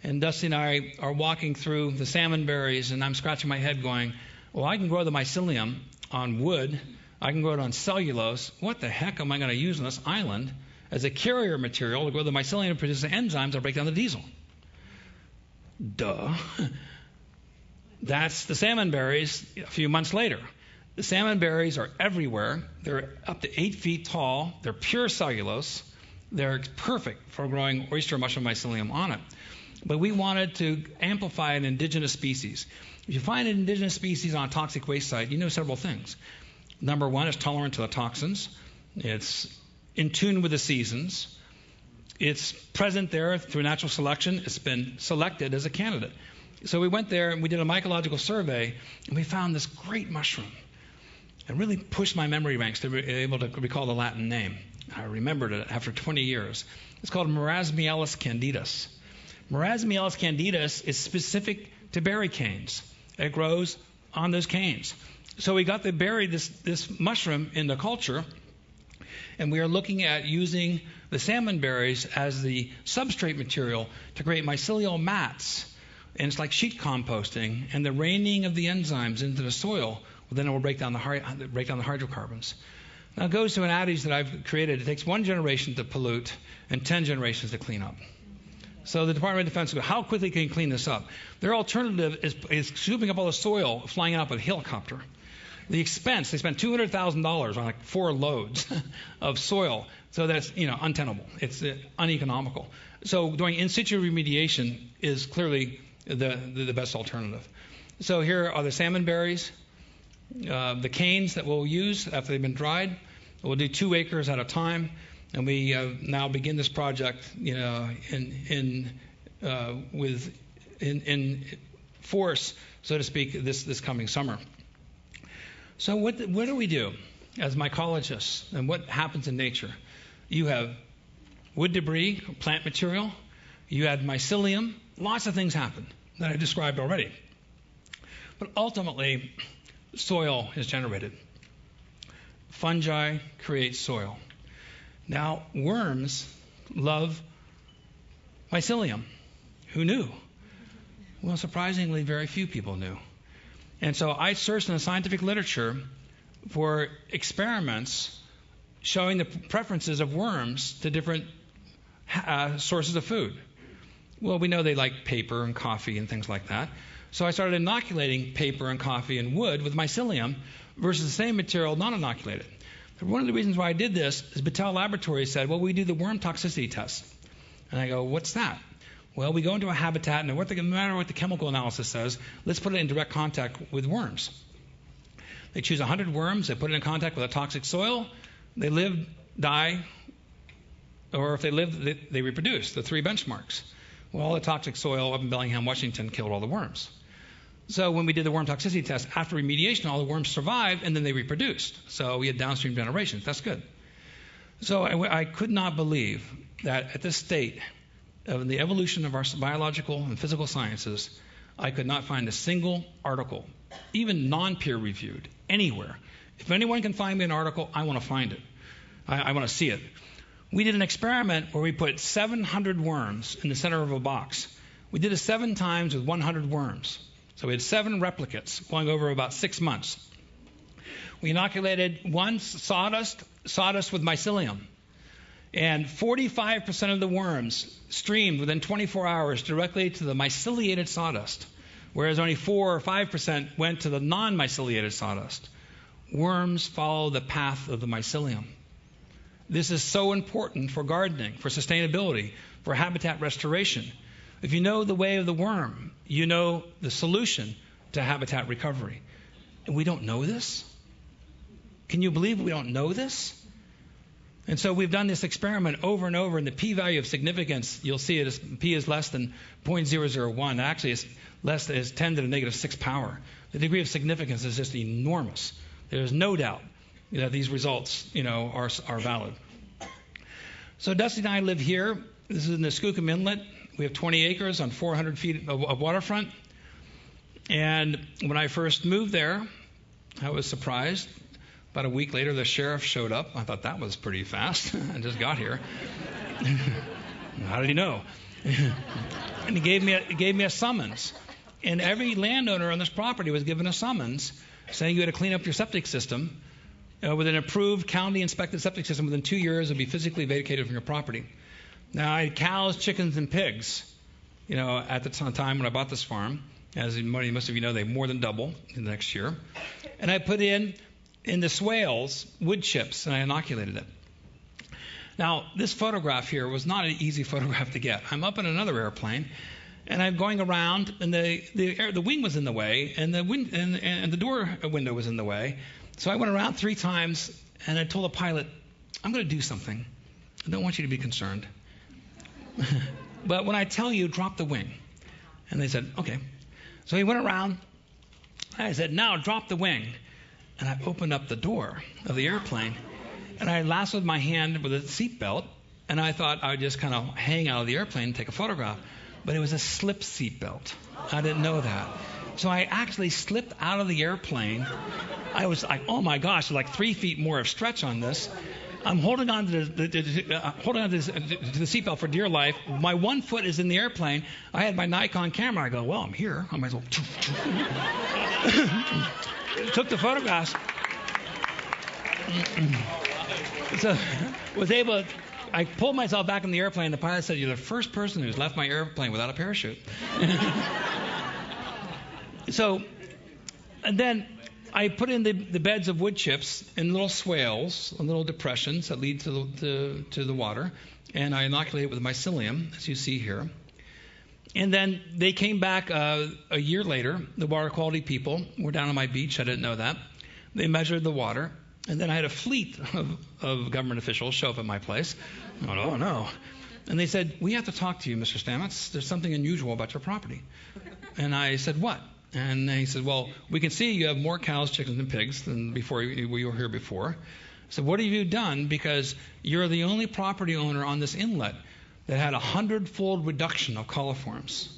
and Dusty and I are walking through the salmon berries, and I'm scratching my head going, well, I can grow the mycelium on wood. I can grow it on cellulose. What the heck am I going to use on this island as a carrier material to grow the mycelium and produce the enzymes that break down the diesel? Duh. That's the salmon berries a few months later. The salmon berries are everywhere. They're up to 8 feet tall. They're pure cellulose. They're perfect for growing oyster mushroom mycelium on it. But we wanted to amplify an indigenous species. If you find an indigenous species on a toxic waste site, you know several things. Number one, it's tolerant to the toxins. It's in tune with the seasons. It's present there through natural selection. It's been selected as a candidate. So we went there and we did a mycological survey, and we found this great mushroom. It really pushed my memory banks to be able to recall the Latin name. I remembered it after 20 years. It's called Marasmiellus candidus. Marasmiellus candidus is specific to berry canes. It grows on those canes. So we got to bury this mushroom in the culture, and we are looking at using the salmon berries as the substrate material to create mycelial mats. And it's like sheet composting, and the raining of the enzymes into the soil, then it will break down the hydrocarbons. Now it goes to an adage that I've created. It takes 1 generation to pollute and 10 generations to clean up. So the Department of Defense goes, how quickly can you clean this up? Their alternative is scooping up all the soil, flying it up with a helicopter. The expense, they spent $200,000 on like 4 loads of soil. So that's, untenable. It's uneconomical. So doing in situ remediation is clearly the best alternative. So here are the salmon berries, the canes that we'll use after they've been dried. We'll do 2 acres at a time, and we now begin this project, in force, so to speak, this coming summer. So what do we do as mycologists, and what happens in nature? You have wood debris, plant material. You add mycelium. Lots of things happen that I described already. But ultimately, soil is generated. Fungi create soil. Now, worms love mycelium. Who knew? Well, surprisingly, very few people knew. And so I searched in the scientific literature for experiments showing the preferences of worms to different sources of food. Well, we know they like paper and coffee and things like that. So I started inoculating paper and coffee and wood with mycelium versus the same material non-inoculated. One of the reasons why I did this is Battelle Laboratories said, well, we do the worm toxicity test. And I go, what's that? Well, we go into a habitat, and no matter what the chemical analysis says, let's put it in direct contact with worms. They choose 100 worms, they put it in contact with a toxic soil, they live, die, or if they live, they reproduce, the 3 benchmarks. Well, all the toxic soil up in Bellingham, Washington, killed all the worms. So when we did the worm toxicity test, after remediation, all the worms survived, and then they reproduced. So we had downstream generations. That's good. So I could not believe that at this state of the evolution of our biological and physical sciences, I could not find a single article, even non-peer reviewed, anywhere. If anyone can find me an article, I want to find it. I want to see it. We did an experiment where we put 700 worms in the center of a box. We did it 7 times with 100 worms. So we had 7 replicates going over about 6 months. We inoculated 1 sawdust with mycelium. And 45% of the worms streamed within 24 hours directly to the myceliated sawdust, whereas only 4 or 5% went to the non-myceliated sawdust. Worms follow the path of the mycelium. This is so important for gardening, for sustainability, for habitat restoration. If you know the way of the worm, you know the solution to habitat recovery. And we don't know this? Can you believe we don't know this? And so we've done this experiment over and over, and the p-value of significance, you'll see it as p is less than 0.001. Actually, it's less than 10 to the negative 6 power. The degree of significance is just enormous. There's no doubt that these results, are valid. So Dusty and I live here. This is in the Skookum Inlet. We have 20 acres on 400 feet of waterfront. And when I first moved there, I was surprised. About a week later, the sheriff showed up. I thought that was pretty fast. I just got here. How did he know? And he gave me a summons. And every landowner on this property was given a summons saying you had to clean up your septic system with an approved county-inspected septic system within 2 years and be physically vacated from your property. Now, I had cows, chickens, and pigs, at the time when I bought this farm. As most of you know, they more than double in the next year. And I put in the swales wood chips, and I inoculated it. Now, this photograph here was not an easy photograph to get. I'm up in another airplane, And I'm going around, and the wing was in the way, and the door window was in the way. So I went around 3 times, and I told the pilot, I'm going to do something. I don't want you to be concerned. But when I tell you, drop the wing. And they said, okay. So he went around. I said, now drop the wing. And I opened up the door of the airplane, and I lassoed my hand with a seatbelt, and I thought I would just kind of hang out of the airplane and take a photograph. But it was a slip seatbelt. I didn't know that. So I actually slipped out of the airplane. I was like, oh my gosh, like 3 feet more of stretch on this. I'm holding on to the seatbelt for dear life. My 1 foot is in the airplane. I had my Nikon camera. I go, well, I'm here. I might as well. Took the photographs. So was able to, I pulled myself back in the airplane. The pilot said, you're the first person who's left my airplane without a parachute. So, and then I put in the beds of wood chips in little swales, little depressions that lead to the water, and I inoculate it with mycelium, as you see here. And then they came back a year later. The water quality people were down on my beach. I didn't know that. They measured the water. And then I had a fleet of government officials show up at my place. I went, oh, no. And they said, we have to talk to you, Mr. Stamets. There's something unusual about your property. And I said, what? And he said, well, we can see you have more cows, chickens, and pigs than before you were here before. I said, what have you done? Because you're the only property owner on this inlet that had 100-fold reduction of coliforms.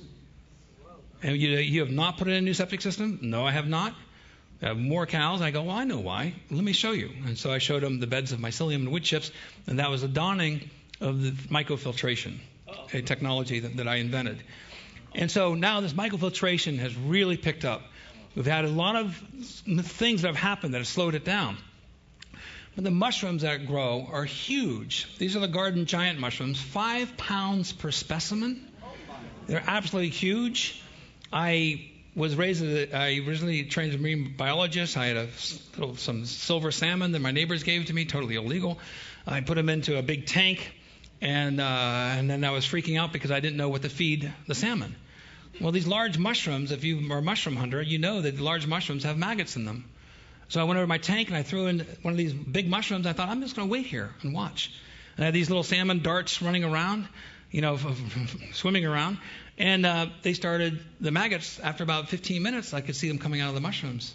And you have not put in a new septic system? No, I have not. I have more cows. I go, well, I know why. Let me show you. And so I showed them the beds of mycelium and wood chips, and that was the dawning of the microfiltration, a technology that I invented. And so now this microfiltration has really picked up. We've had a lot of things that have happened that have slowed it down. But the mushrooms that grow are huge. These are the garden giant mushrooms, 5 pounds per specimen. They're absolutely huge. I originally trained as a marine biologist. I had some silver salmon that my neighbors gave to me, totally illegal. I put them into a big tank, and then I was freaking out because I didn't know what to feed the salmon. Well, these large mushrooms, if you are a mushroom hunter, you know that the large mushrooms have maggots in them. So I went over to my tank and I threw in one of these big mushrooms. I thought, I'm just going to wait here and watch. And I had these little salmon darts running around, swimming around. And the maggots, after about 15 minutes, I could see them coming out of the mushrooms.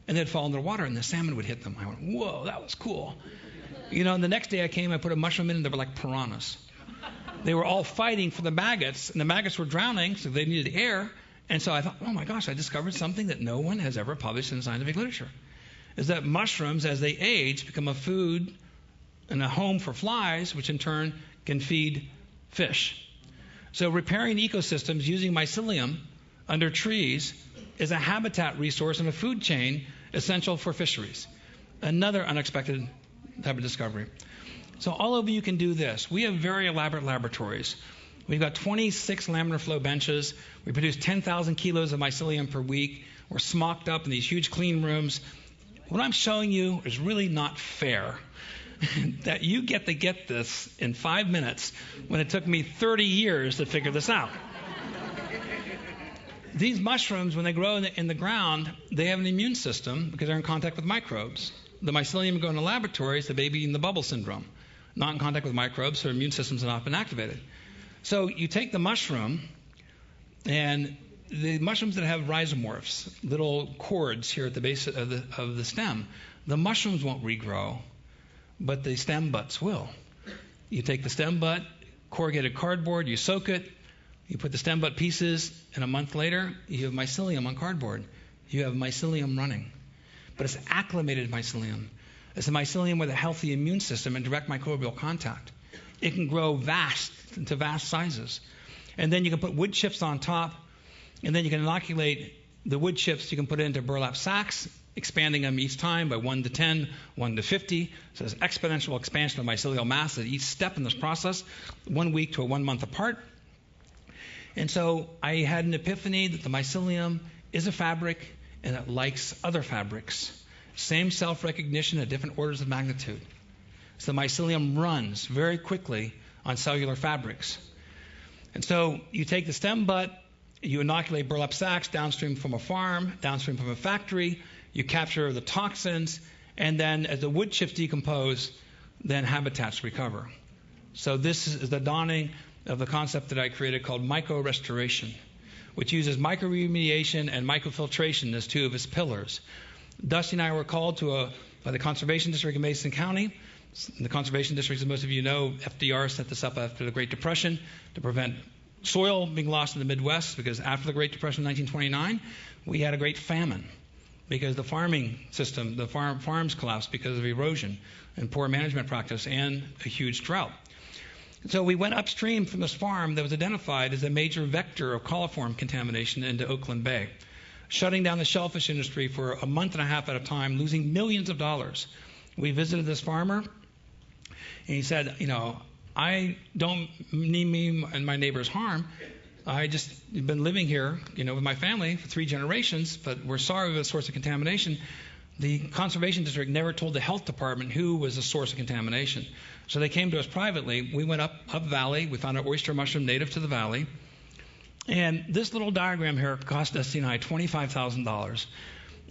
And they'd fall into the water, and the salmon would hit them. I went, whoa, that was cool. And the next day I came, I put a mushroom in, and they were like piranhas. They were all fighting for the maggots, and the maggots were drowning, so they needed air. And so I thought, oh my gosh, I discovered something that no one has ever published in scientific literature, is that mushrooms, as they age, become a food and a home for flies, which in turn can feed fish. So repairing ecosystems using mycelium under trees is a habitat resource and a food chain essential for fisheries. Another unexpected type of discovery. So all of you can do this. We have very elaborate laboratories. We've got 26 laminar flow benches. We produce 10,000 kilos of mycelium per week. We're smocked up in these huge clean rooms. What I'm showing you is really not fair. That you get to get this in 5 minutes when it took me 30 years to figure this out. These mushrooms, when they grow in the ground, they have an immune system because they're in contact with microbes. The mycelium go in the laboratories, the baby in the bubble syndrome, not in contact with microbes, so immune systems have not been activated. So you take the mushroom, and the mushrooms that have rhizomorphs, little cords here at the base of the stem, the mushrooms won't regrow, but the stem butts will. You take the stem butt, corrugated cardboard, you soak it, you put the stem butt pieces, and a month later, you have mycelium on cardboard. You have mycelium running. But it's acclimated mycelium. It's a mycelium with a healthy immune system and direct microbial contact. It can grow to vast sizes. And then you can put wood chips on top, and then you can inoculate the wood chips. You can put it into burlap sacks, expanding them each time by 1 to 10, 1 to 50. So there's exponential expansion of mycelial mass at each step in this process, 1 week to a 1 month apart. And so I had an epiphany that the mycelium is a fabric and it likes other fabrics. Same self-recognition at different orders of magnitude. So the mycelium runs very quickly on cellular fabrics. And so you take the stem butt, you inoculate burlap sacks downstream from a farm, downstream from a factory, you capture the toxins, and then as the wood chips decompose, then habitats recover. So this is the dawning of the concept that I created called micro-restoration, which uses micro-remediation and microfiltration as two of its pillars. Dusty and I were called by the Conservation District of Mason County. The Conservation District, as most of you know, FDR set this up after the Great Depression to prevent soil being lost in the Midwest, because after the Great Depression in 1929, we had a great famine because the farming system, the farms collapsed because of erosion and poor management practice and a huge drought. So we went upstream from this farm that was identified as a major vector of coliform contamination into Oakland Bay, shutting down the shellfish industry for a month and a half at a time, losing millions of dollars. We visited this farmer, and he said, I don't need me and my neighbors harm. I just been living here, with my family for 3 generations, but we're sorry for the source of contamination. The Conservation District never told the health department who was the source of contamination. So they came to us privately. We went up valley. We found an oyster mushroom native to the valley. And this little diagram here cost Dusty and I $25,000.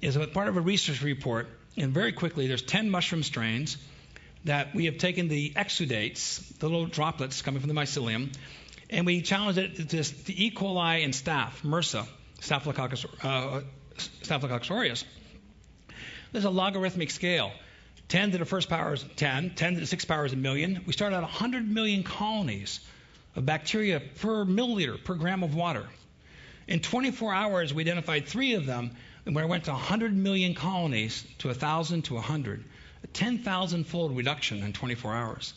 Is part of a research report. And very quickly, there's 10 mushroom strains that we have taken the exudates, the little droplets coming from the mycelium, and we challenged it to the E. coli and staph, MRSA, Staphylococcus aureus. There's a logarithmic scale. 10 to the first power is 10, 10 to the sixth power is a million. We started out 100 million colonies of bacteria per milliliter, per gram of water. In 24 hours, we identified 3 of them, and when I went to 100 million colonies, to 1,000 to 100, a 10,000-fold reduction in 24 hours.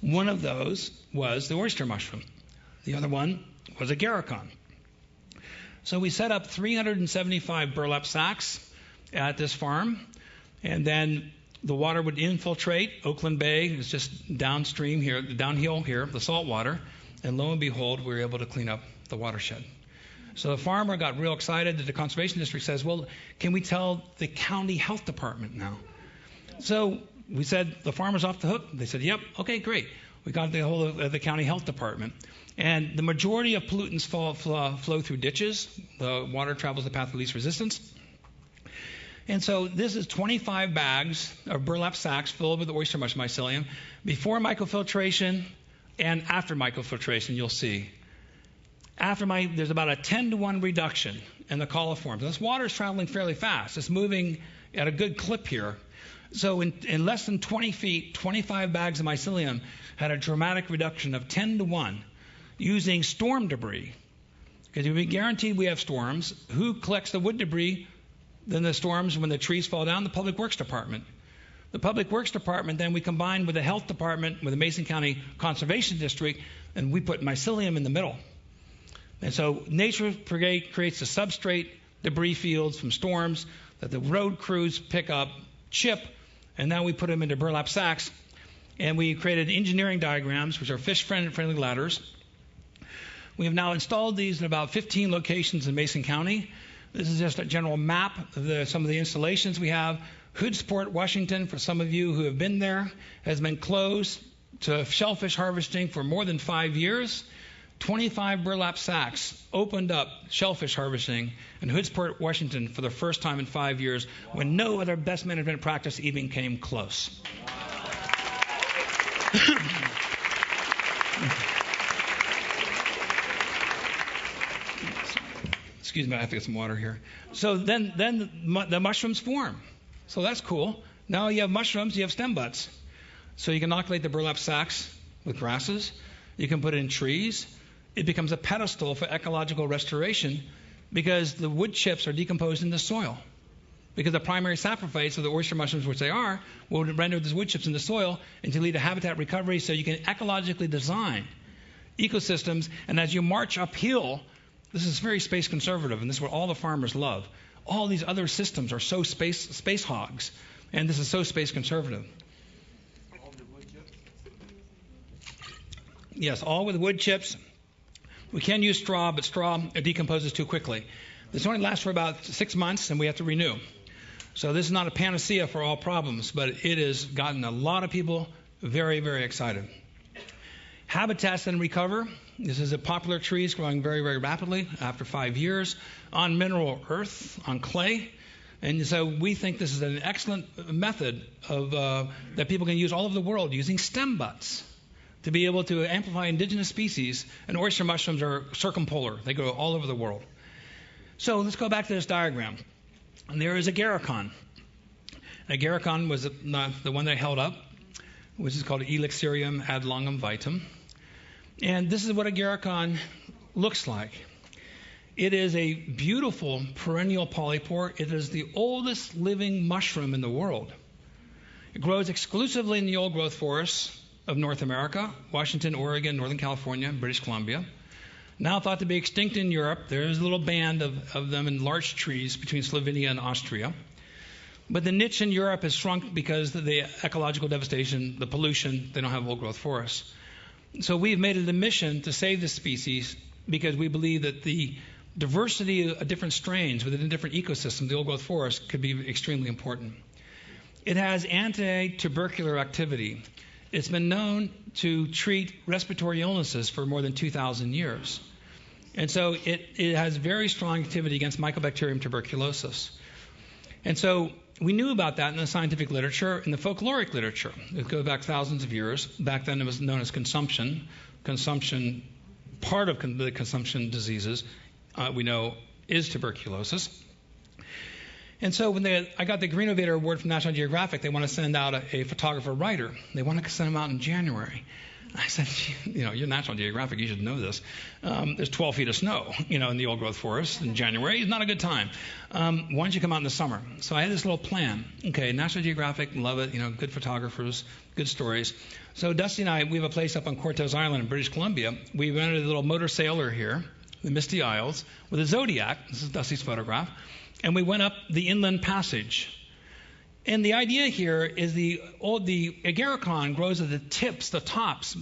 One of those was the oyster mushroom. The other one was agarikon. So we set up 375 burlap sacks at this farm, and then the water would infiltrate. Oakland Bay is just downstream here, downhill here, the salt water, and lo and behold, we were able to clean up the watershed. So the farmer got real excited that the Conservation District says, well, can we tell the county health department now? So we said, the farmer's off the hook. They said, yep, okay, great. We got the whole of the county health department. And the majority of pollutants flow through ditches. The water travels the path of least resistance. And so this is 25 bags of burlap sacks filled with oyster mushroom mycelium. Before microfiltration and after microfiltration, you'll see. There's about a 10-to-1 reduction in the coliforms. This water is traveling fairly fast. It's moving at a good clip here. So in less than 20 feet, 25 bags of mycelium had a dramatic reduction of 10-to-1 using storm debris. Because we guaranteed we have storms. Who collects the wood debris? Then the storms, when the trees fall down, the Public Works Department. The Public Works Department, then we combined with the Health Department, with the Mason County Conservation District, and we put mycelium in the middle. And so Nature Brigade creates the substrate debris fields from storms that the road crews pick up, chip, and now we put them into burlap sacks. And we created engineering diagrams, which are fish-friendly ladders. We have now installed these in about 15 locations in Mason County. This is just a general map of some of the installations we have. Hoodsport, Washington, for some of you who have been there, has been closed to shellfish harvesting for more than 5 years. 25 burlap sacks opened up shellfish harvesting in Hoodsport, Washington for the first time in 5 years when no other best management practice even came close. Excuse me, I have to get some water here. So then the mushrooms form. So that's cool. Now you have mushrooms, you have stem butts. So you can inoculate the burlap sacks with grasses. You can put it in trees. It becomes a pedestal for ecological restoration because the wood chips are decomposed in the soil. Because the primary saprophytes of the oyster mushrooms, which they are, will render these wood chips in the soil and to lead to habitat recovery so you can ecologically design ecosystems. And as you march uphill, this is very space conservative, and this is what all the farmers love. All these other systems are so space hogs, and this is so space conservative. All the wood chips? Yes, all with wood chips. We can use straw, but straw decomposes too quickly. This only lasts for about 6 months, and we have to renew. So this is not a panacea for all problems, but it has gotten a lot of people very, very excited. Habitats then recover. This is a popular tree. It's growing very, very rapidly after 5 years on mineral earth, on clay. And so we think this is an excellent method of that people can use all over the world using stem butts to be able to amplify indigenous species. And oyster mushrooms are circumpolar. They grow all over the world. So let's go back to this diagram. And there is agarikon. Agarikon was the one that I held up, which is called Elixirium ad longum vitam. And this is what agarikon looks like. It is a beautiful perennial polypore. It is the oldest living mushroom in the world. It grows exclusively in the old growth forests of North America, Washington, Oregon, Northern California, British Columbia. Now thought to be extinct in Europe. There is a little band of them in large trees between Slovenia and Austria. But the niche in Europe has shrunk because of the ecological devastation, the pollution. They don't have old growth forests. So we've made it a mission to save this species because we believe that the diversity of different strains within a different ecosystem, the old growth forest, could be extremely important. It has anti-tubercular activity. It's been known to treat respiratory illnesses for more than 2,000 years. And so it has very strong activity against Mycobacterium tuberculosis. And so we knew about that in the scientific literature, in the folkloric literature. It goes back thousands of years. Back then it was known as consumption. Consumption, part of the consumption diseases, we know, is tuberculosis. And so when I got the Greenovator Award from National Geographic, they want to send out a photographer-writer. They want to send them out in January. I said, you're National Geographic, you should know this. There's 12 feet of snow, in the old growth forest in January. It's not a good time. Why don't you come out in the summer? So I had this little plan. Okay, National Geographic, love it, good photographers, good stories. So Dusty and I, we have a place up on Cortez Island in British Columbia. We rented a little motor sailor here, the Misty Isles, with a Zodiac. This is Dusty's photograph. And we went up the inland passage. And the idea here is the agarikon grows at the tips, the tops,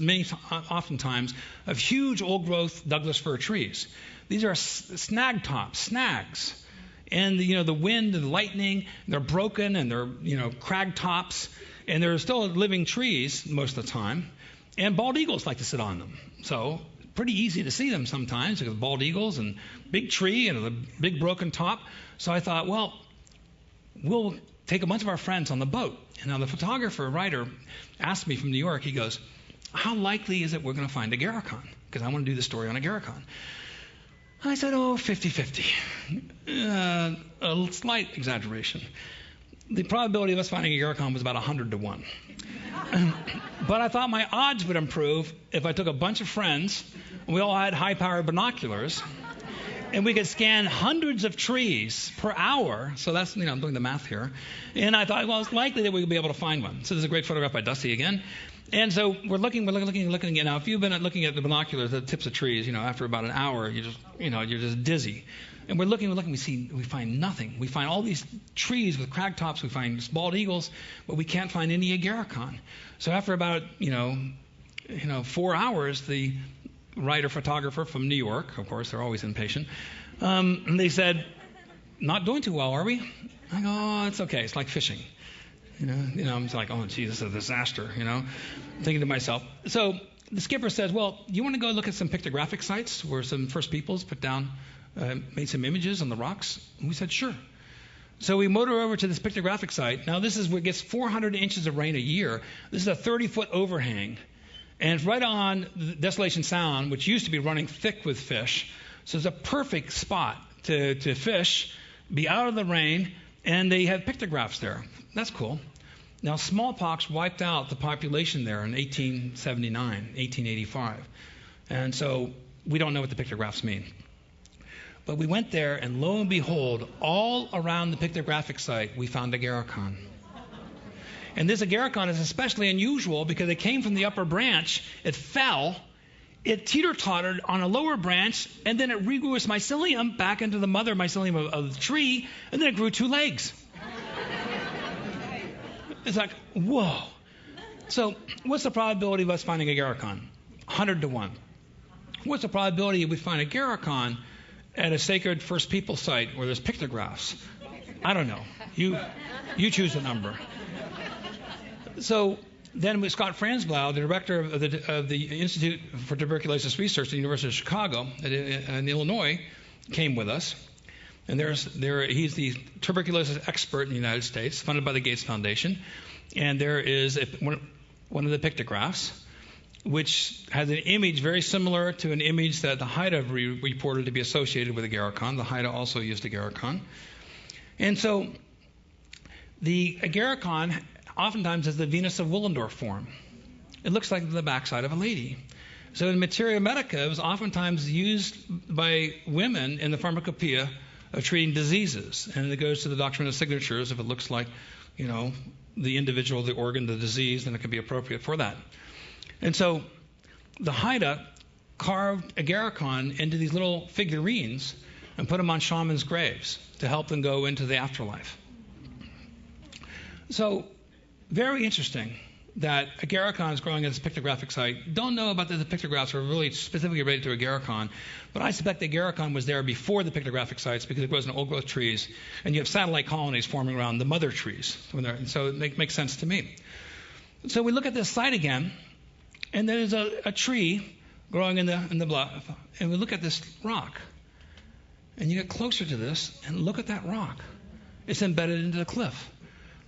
oftentimes, of huge old-growth Douglas fir trees. These are snag tops, snags. And the wind and the lightning, they're broken and they're crag tops, and they're still living trees most of the time. And bald eagles like to sit on them. So pretty easy to see them sometimes because bald eagles and big tree and a big broken top. So I thought, well, we'll take a bunch of our friends on the boat. And now the photographer, writer, asked me from New York, he goes, how likely is it we're going to find agarikon? Because I want to do the story on agarikon. I said, 50-50. A slight exaggeration. The probability of us finding agarikon was about 100 to 1. But I thought my odds would improve if I took a bunch of friends, and we all had high-powered binoculars, and we could scan hundreds of trees per hour. So that's, I'm doing the math here. And I thought, well, it's likely that we would be able to find one. So this is a great photograph by Dusty again. And so we're looking. Now, if you've been looking at the binoculars at the tips of trees, after about an hour, you're just dizzy. And we're looking, we find nothing. We find all these trees with crag tops. We find bald eagles, but we can't find any agarikon. So after about, 4 hours, the writer-photographer from New York, of course, they're always impatient, and they said, not doing too well, are we? I go, oh, it's okay. It's like fishing. I'm like, oh, gee, this is a disaster, thinking to myself. So the skipper says, well, you want to go look at some pictographic sites where some First Peoples made some images on the rocks? And we said, sure. So we motor over to this pictographic site. Now, this is where it gets 400 inches of rain a year. This is a 30-foot overhang. And it's right on Desolation Sound, which used to be running thick with fish. So it's a perfect spot to fish, be out of the rain, and they have pictographs there. That's cool. Now, smallpox wiped out the population there in 1879, 1885. And so we don't know what the pictographs mean. But we went there, and lo and behold, all around the pictographic site, we found agarikon. And this agarikon is especially unusual because it came from the upper branch, it fell, it teeter-tottered on a lower branch, and then it regrew its mycelium back into the mother mycelium of the tree, and then it grew 2 legs. It's like, whoa. So what's the probability of us finding agarikon? 100 to 1. What's the probability we find agarikon at a sacred First People site where there's pictographs? I don't know. You choose a number. So then with Scott Franzblau, the director of the Institute for Tuberculosis Research at the University of Chicago in Illinois, came with us. And he's the tuberculosis expert in the United States, funded by the Gates Foundation. And there is one of the pictographs, which has an image very similar to an image that the Haida reported to be associated with Agarikon. The Haida also used Agarikon. And so the Agarikon oftentimes has the Venus of Willendorf form. It looks like the backside of a lady. So in materia medica, it was oftentimes used by women in the pharmacopoeia of treating diseases. And it goes to the doctrine of signatures. If it looks like, the individual, the organ, the disease, then it can be appropriate for that. And so the Haida carved Agarikon into these little figurines and put them on shamans' graves to help them go into the afterlife. So very interesting that Agarikon is growing at this pictographic site. Don't know about the pictographs are really specifically related to Agarikon, but I suspect Agarikon was there before the pictographic sites because it grows in old growth trees, and you have satellite colonies forming around the mother trees. So it makes sense to me. So we look at this site again, and there's a tree growing in the bluff, and we look at this rock, and you get closer to this, and look at that rock. It's embedded into the cliff.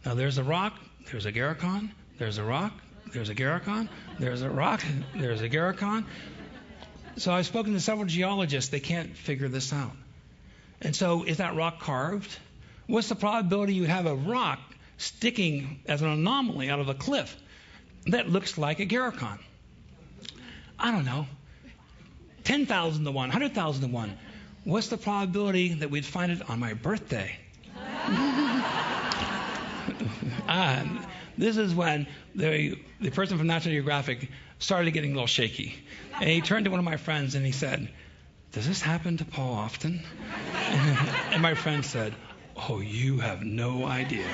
Now there's a rock, there's Agarikon, there's a rock, there's Agarikon, there's a rock, there's Agarikon. So I've spoken to several geologists. They can't figure this out. And so is that rock carved? What's the probability you would have a rock sticking as an anomaly out of a cliff that looks like Agarikon? I don't know. 10,000 to 1, 100,000 to 1. What's the probability that we'd find it on my birthday? This is when the person from National Geographic started getting a little shaky. And he turned to one of my friends and he said, "Does this happen to Paul often?" And my friend said, "Oh, you have no idea."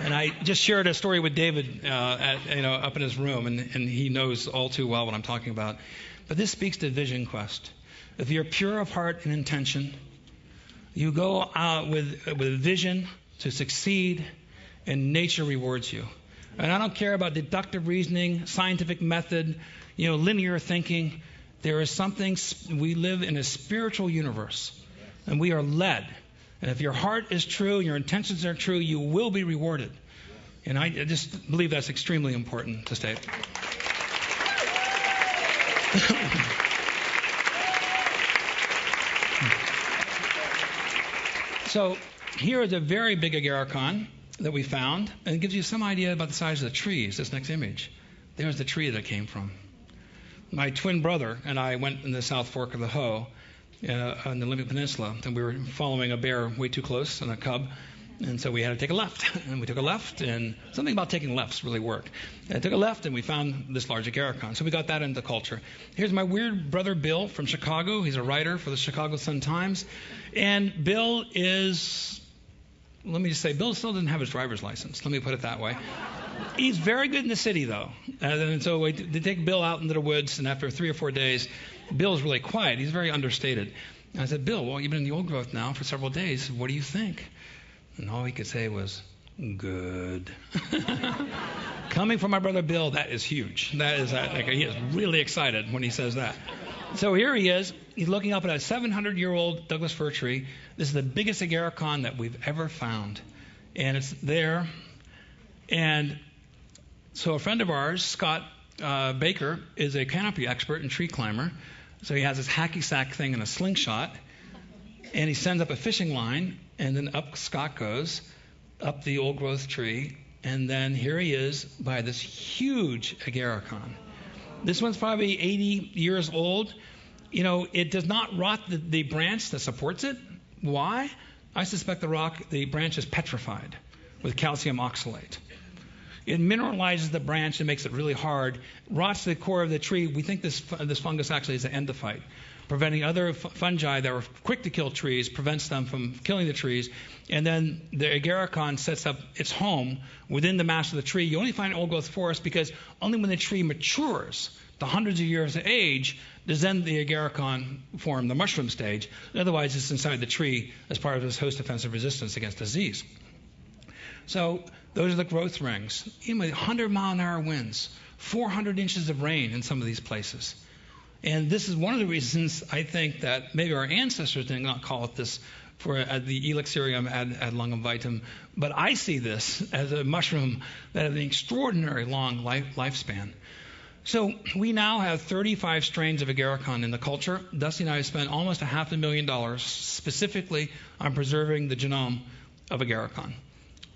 And I just shared a story with David up in his room, and he knows all too well what I'm talking about. But this speaks to Vision Quest. If you're pure of heart and intention, you go out with vision to succeed, and nature rewards you. And I don't care about deductive reasoning, scientific method, linear thinking. There is something, we live in a spiritual universe, and we are led. And if your heart is true and your intentions are true, you will be rewarded. And I just believe that's extremely important to state. So here is a very big Agarikon that we found, and it gives you some idea about the size of the trees, this next image. There's the tree that it came from. My twin brother and I went in the South Fork of the Hoh on the Olympic Peninsula, and we were following a bear way too close and a cub, and so we had to take a left. And we took a left, and something about taking lefts really worked. And I took a left, and we found this large Agarikon. So we got that into culture. Here's my weird brother Bill from Chicago. He's a writer for the Chicago Sun-Times. And Bill is... Let me just say, Bill still doesn't have his driver's license. Let me put it that way. He's very good in the city, though. And so they take Bill out into the woods, and after 3 or 4 days, Bill's really quiet. He's very understated. And I said, "Bill, well, you've been in the old growth now for several days. What do you think?" And all he could say was, "Good." Coming from my brother Bill, that is huge. He is really excited when he says that. So here he is. He's looking up at a 700-year-old Douglas fir tree. This is the biggest Agarikon that we've ever found. And it's there. And so a friend of ours, Scott Baker, is a canopy expert and tree climber. So he has this hacky sack thing and a slingshot. And he sends up a fishing line. And then up Scott goes, up the old growth tree. And then here he is by this huge Agarikon. This one's probably 80 years old. It does not rot the branch that supports it. Why? I suspect the branch is petrified with calcium oxalate. It mineralizes the branch and makes it really hard, rots the core of the tree. We think this fungus actually is an endophyte, preventing other fungi that were quick to kill trees, prevents them from killing the trees. And then the Agarikon sets up its home within the mass of the tree. You only find old growth forest because only when the tree matures to hundreds of years of age does then the Agarikon form the mushroom stage. Otherwise, it's inside the tree as part of this host defensive resistance against disease. So those are the growth rings. 100-mile-an-hour winds, 400 inches of rain in some of these places. And this is one of the reasons I think that maybe our ancestors did not call it this for the Elixirium ad longum vitam, but I see this as a mushroom that has an extraordinary long lifespan. So we now have 35 strains of agarikon in the culture. Dusty and I have spent almost $500,000 specifically on preserving the genome of agarikon.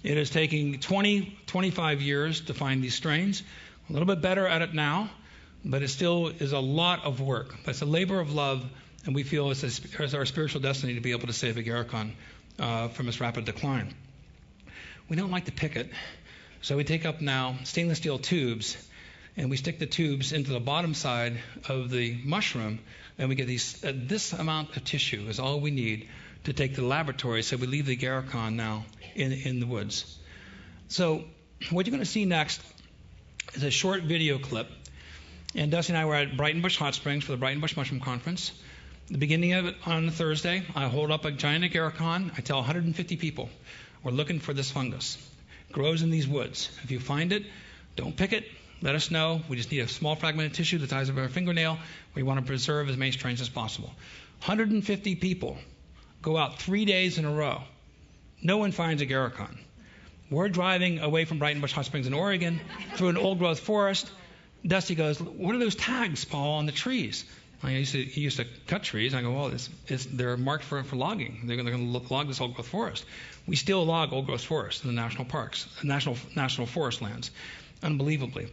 It is taking 25 years to find these strains. A little bit better at it now, but it still is a lot of work. That's a labor of love, and we feel it's our spiritual destiny to be able to save agarikon from its rapid decline. We don't like to pick it, so we take up now stainless steel tubes, and we stick the tubes into the bottom side of the mushroom, and we get this amount of tissue is all we need to take to the laboratory, so we leave the agarikon now in the woods. So what you're going to see next is a short video clip. And Dusty and I were at Brighton Bush Hot Springs for the Brighton Bush Mushroom Conference. The beginning of it on Thursday, I hold up a giant agarikon. I tell 150 people, we're looking for this fungus. It grows in these woods. If you find it, don't pick it. Let us know. We just need a small fragment of tissue the size of our fingernail. We want to preserve as many strains as possible. 150 people go out 3 days in a row. No one finds agarikon. We're driving away from Brighton Bush Hot Springs in Oregon through an old-growth forest. Dusty goes, what are those tags, Paul, on the trees? He used to cut trees. I go, well, they're marked for logging. They're going to log this old-growth forest. We still log old-growth forests in the national parks, national forest lands, unbelievably.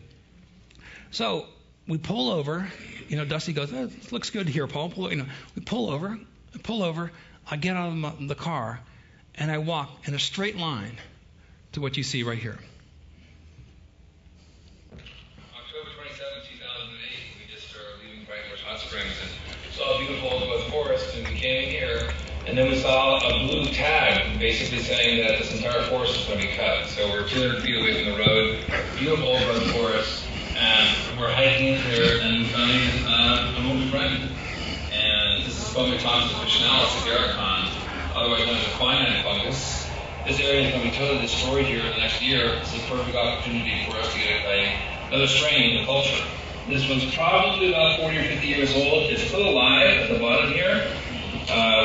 So we pull over. Dusty goes, it looks good here, Paul. We pull over. I get out of the car, and I walk in a straight line to what you see right here. October 27, 2008, we just started leaving Brighton Bush Hot Springs and saw a beautiful old-growth forest, and we came here, and then we saw a blue tag basically saying that this entire forest is going to be cut. So we're 200 feet away from the road, beautiful old-growth forest, and we're hiking here, and we found an old friend. And this is Sphomatoxis officinalis agarikon, otherwise known as a quinine fungus. This area is going to be totally destroyed here in the next year. This is a perfect opportunity for us to get another strain in the culture. This one's probably about 40 or 50 years old. It's still alive at the bottom here.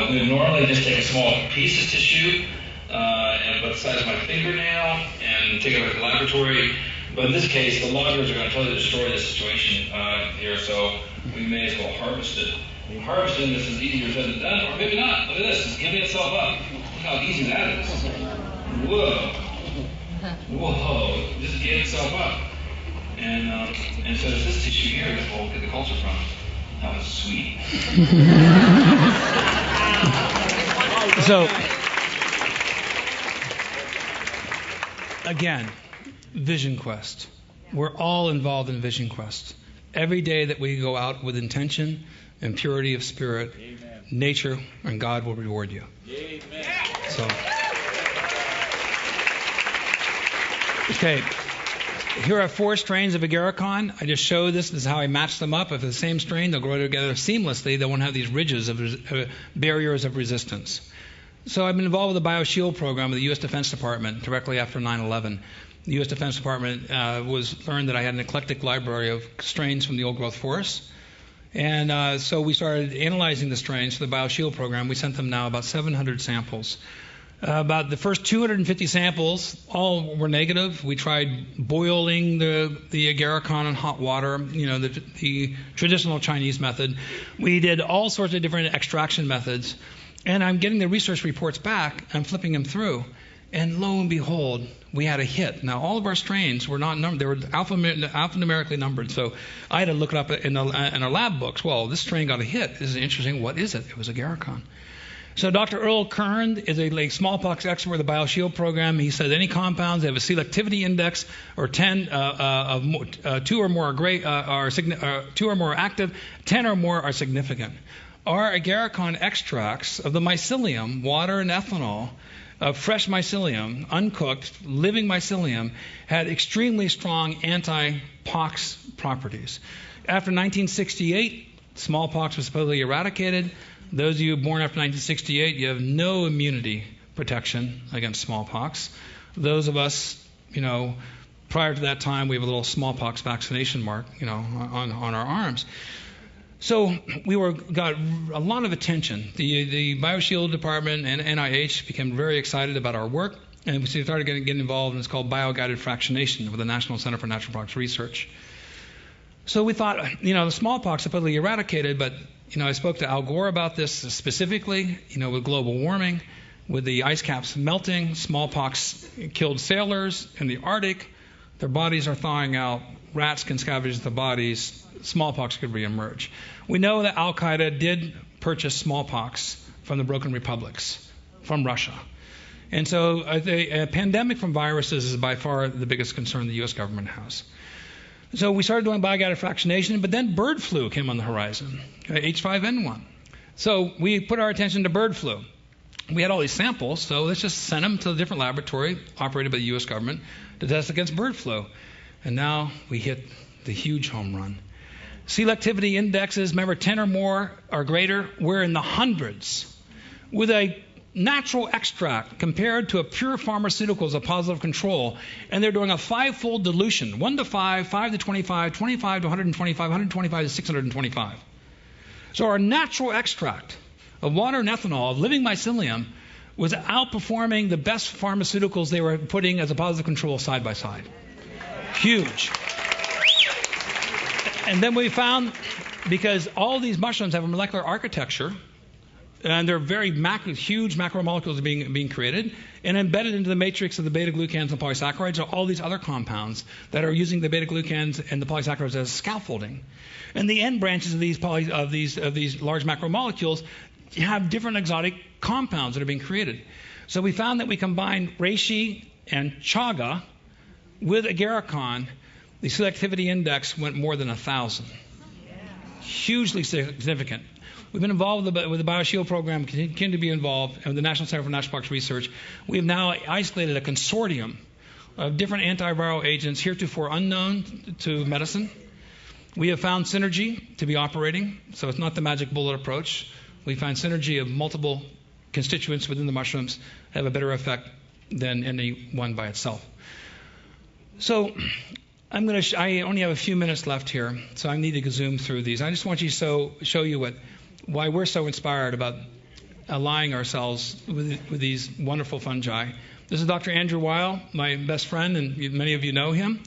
We would normally just take a small piece of tissue and about the size of my fingernail and take it to the laboratory. But in this case, the loggers are going to totally destroy this situation here, so we may as well harvest it. Harvesting this is easier said than done, or maybe not. Look at this, it's giving itself up. Look how easy that is. Whoa, just gave itself up. And so there's this tissue here that we'll get the culture from. That was sweet. So, again, Vision Quest. We're all involved in Vision Quest. Every day that we go out with intention and purity of spirit, amen, nature and God will reward you. Amen. So, okay, here are 4 strains of agarikon. I just show this is how I match them up. If they're the same strain, they'll grow together seamlessly. They won't have these ridges of barriers of resistance. So I've been involved with the BioShield program of the U.S. Defense Department directly after 9/11. The U.S. Defense Department learned that I had an eclectic library of strains from the old-growth forests. And so we started analyzing the strains for the BioShield program. We sent them now about 700 samples. About the first 250 samples, all were negative. We tried boiling the agarikon in hot water, the traditional Chinese method. We did all sorts of different extraction methods. And I'm getting the research reports back. I'm flipping them through. And lo and behold, we had a hit. Now, all of our strains were not numbered. They were alphanumerically numbered. So I had to look it up in our lab books. Well, this strain got a hit. This is interesting. What is it? It was agarikon. So Dr. Earl Kern is a smallpox expert with the BioShield program. He says any compounds that have a selectivity index or 10 2 or more are great, 2 or more active, 10 or more are significant. Our agarikon extracts of the mycelium, water and ethanol, of fresh mycelium, uncooked, living mycelium, had extremely strong anti-pox properties. After 1968, smallpox was supposedly eradicated. Those of you born after 1968, you have no immunity protection against smallpox. Those of us, prior to that time, we have a little smallpox vaccination mark, on our arms. So we got a lot of attention. The BioShield department and NIH became very excited about our work, and we started getting involved in what's called bioguided fractionation with the National Center for Natural Products Research. So we thought, the smallpox supposedly eradicated, but I spoke to Al Gore about this specifically, with global warming, with the ice caps melting, smallpox killed sailors in the Arctic. Their bodies are thawing out. Rats can scavenge the bodies. Smallpox could reemerge. We know that Al-Qaeda did purchase smallpox from the broken republics, from Russia. And so a pandemic from viruses is by far the biggest concern the U.S. government has. So we started doing bioguided fractionation, but then bird flu came on the horizon, H5N1. So we put our attention to bird flu. We had all these samples, so let's just send them to a different laboratory operated by the U.S. government to test against bird flu. And now we hit the huge home run. Selectivity indexes, remember, 10 or more or greater, we're in the hundreds. With a natural extract compared to a pure pharmaceutical as a positive control, and they're doing a 5-fold dilution, 1 to 5, 5 to 25, 25 to 125, 125 to 625. So our natural extract of water and ethanol, of living mycelium, was outperforming the best pharmaceuticals they were putting as a positive control side by side. Huge. And then we found, because all these mushrooms have a molecular architecture, and they're very huge macromolecules being created, and embedded into the matrix of the beta-glucans and polysaccharides are all these other compounds that are using the beta-glucans and the polysaccharides as scaffolding. And the end branches of these large macromolecules have different exotic compounds that are being created. So we found that we combined reishi and chaga with agarikon. The selectivity index went more than 1,000. Hugely significant. We've been involved with the BioShield program, continue to be involved, and with the National Center for Natural Products Research. We have now isolated a consortium of different antiviral agents heretofore unknown to medicine. We have found synergy to be operating, so it's not the magic bullet approach. We find synergy of multiple constituents within the mushrooms have a better effect than any one by itself. So I only have a few minutes left here, so I need to zoom through these. I just want you to show you why we're so inspired about allying ourselves with these wonderful fungi. This is Dr. Andrew Weil, my best friend, and many of you know him.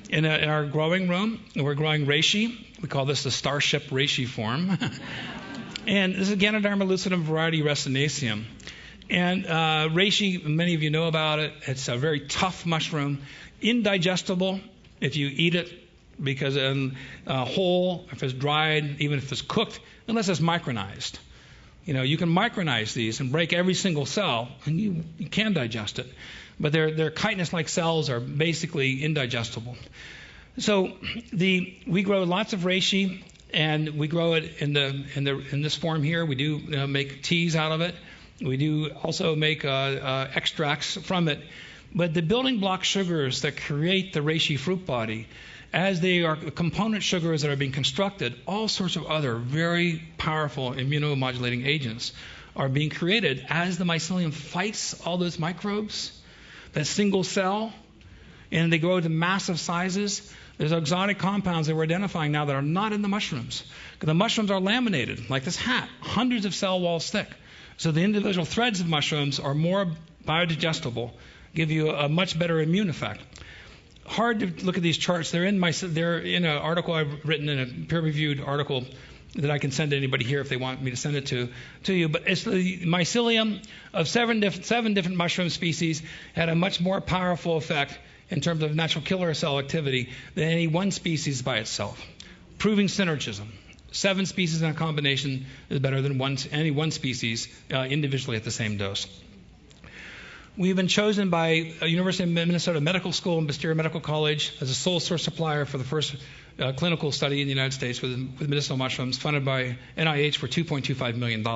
In our growing room, we're growing reishi. We call this the Starship reishi form. And this is Ganoderma lucidum variety Racinaceum. And reishi, many of you know about it. It's a very tough mushroom, indigestible if you eat it, because whole, if it's dried, even if it's cooked, unless it's micronized. You can micronize these and break every single cell, and you can digest it. But their chitinous-like cells are basically indigestible. So we grow lots of reishi, and we grow it in this form here. We do make teas out of it. We do also make extracts from it. But the building block sugars that create the reishi fruit body, as they are component sugars that are being constructed, all sorts of other very powerful immunomodulating agents are being created as the mycelium fights all those microbes, that single cell, and they grow to massive sizes. There's exotic compounds that we're identifying now that are not in the mushrooms. The mushrooms are laminated, like this hat, hundreds of cell walls thick. So the individual threads of mushrooms are more biodigestible, give you a much better immune effect. Hard to look at these charts. They're in an article I've written, in a peer-reviewed article that I can send to anybody here if they want me to send it to you. But it's the mycelium of seven different mushroom species had a much more powerful effect in terms of natural killer cell activity than any one species by itself, proving synergism. 7 species in a combination is better than any one species individually at the same dose. We've been chosen by University of Minnesota Medical School and Bastyr Medical College as a sole source supplier for the first clinical study in the United States with medicinal mushrooms, funded by NIH for $2.25 million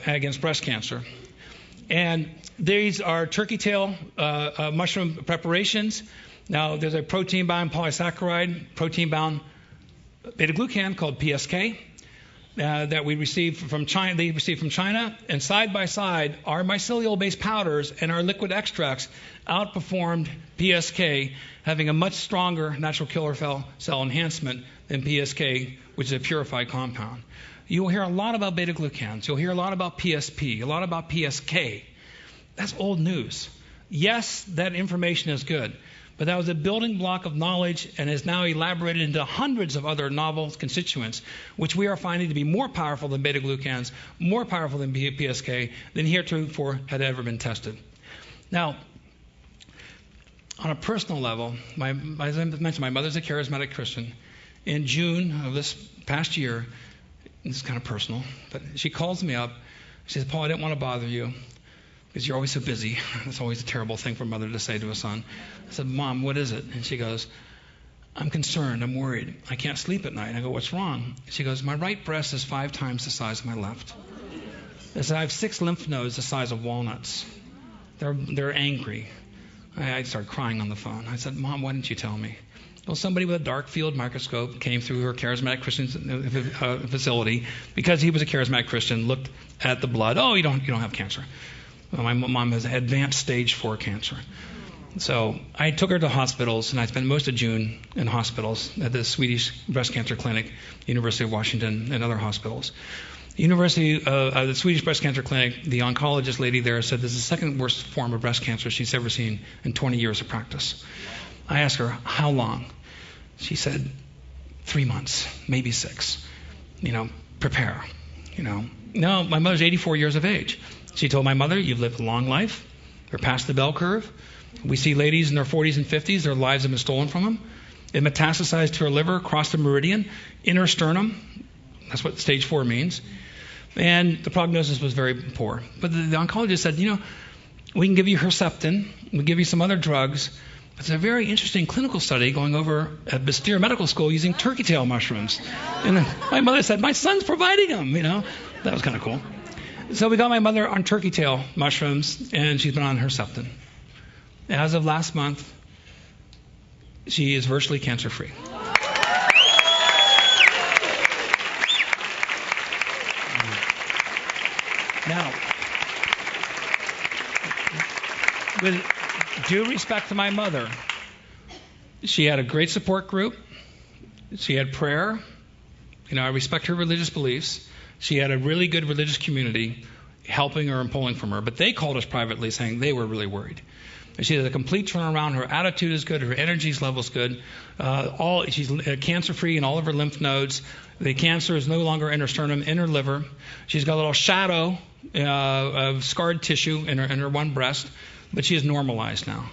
against breast cancer. And these are turkey tail mushroom preparations. Now, there's a protein-bound polysaccharide, protein-bound beta-glucan called PSK. that we received from China, they received from China, and side by side, our mycelial-based powders and our liquid extracts outperformed PSK, having a much stronger natural killer cell enhancement than PSK, which is a purified compound. You'll hear a lot about beta-glucans. You'll hear a lot about PSP, a lot about PSK. That's old news. Yes, that information is good, but that was a building block of knowledge and is now elaborated into hundreds of other novel constituents, which we are finding to be more powerful than beta-glucans, more powerful than PSK, than heretofore had ever been tested. Now, on a personal level, as I mentioned, my mother's a charismatic Christian. In June of this past year, this is kind of personal, but she calls me up. She says, Paul, I didn't want to bother you because you're always so busy. That's always a terrible thing for a mother to say to a son. I said, Mom, what is it? And she goes, I'm concerned. I'm worried. I can't sleep at night. I go, what's wrong? She goes, my right breast is 5 times the size of my left. I said, I have 6 lymph nodes the size of walnuts. They're angry. I started crying on the phone. I said, Mom, why didn't you tell me? Well, somebody with a dark field microscope came through her charismatic Christian facility because he was a charismatic Christian, looked at the blood. Oh, you don't have cancer. Well, my mom has advanced stage 4 cancer. So I took her to hospitals, and I spent most of June in hospitals at the Swedish Breast Cancer Clinic, University of Washington, and other hospitals. The Swedish Breast Cancer Clinic, the oncologist lady there said this is the second worst form of breast cancer she's ever seen in 20 years of practice. I asked her, how long? She said, 3 months, maybe 6. Prepare. No, my mother's 84 years of age. She told my mother, you've lived a long life. You're past the bell curve. We see ladies in their 40s and 50s, their lives have been stolen from them. It metastasized to her liver, crossed the meridian, inner sternum. That's what stage 4 means. And the prognosis was very poor. But the oncologist said, we can give you Herceptin, we'll give you some other drugs. It's a very interesting clinical study going over at Bastyr Medical School using turkey tail mushrooms. And my mother said, my son's providing them, That was kind of cool. So we got my mother on turkey tail mushrooms, and she's been on Herceptin. As of last month, she is virtually cancer-free. Now, with due respect to my mother, she had a great support group. She had prayer. I respect her religious beliefs. She had a really good religious community helping her and pulling from her. But they called us privately saying they were really worried. And she had a complete turnaround. Her attitude is good. Her energy level is good. She's cancer-free in all of her lymph nodes. The cancer is no longer in her sternum, in her liver. She's got a little shadow of scarred tissue in her one breast, but she is normalized now.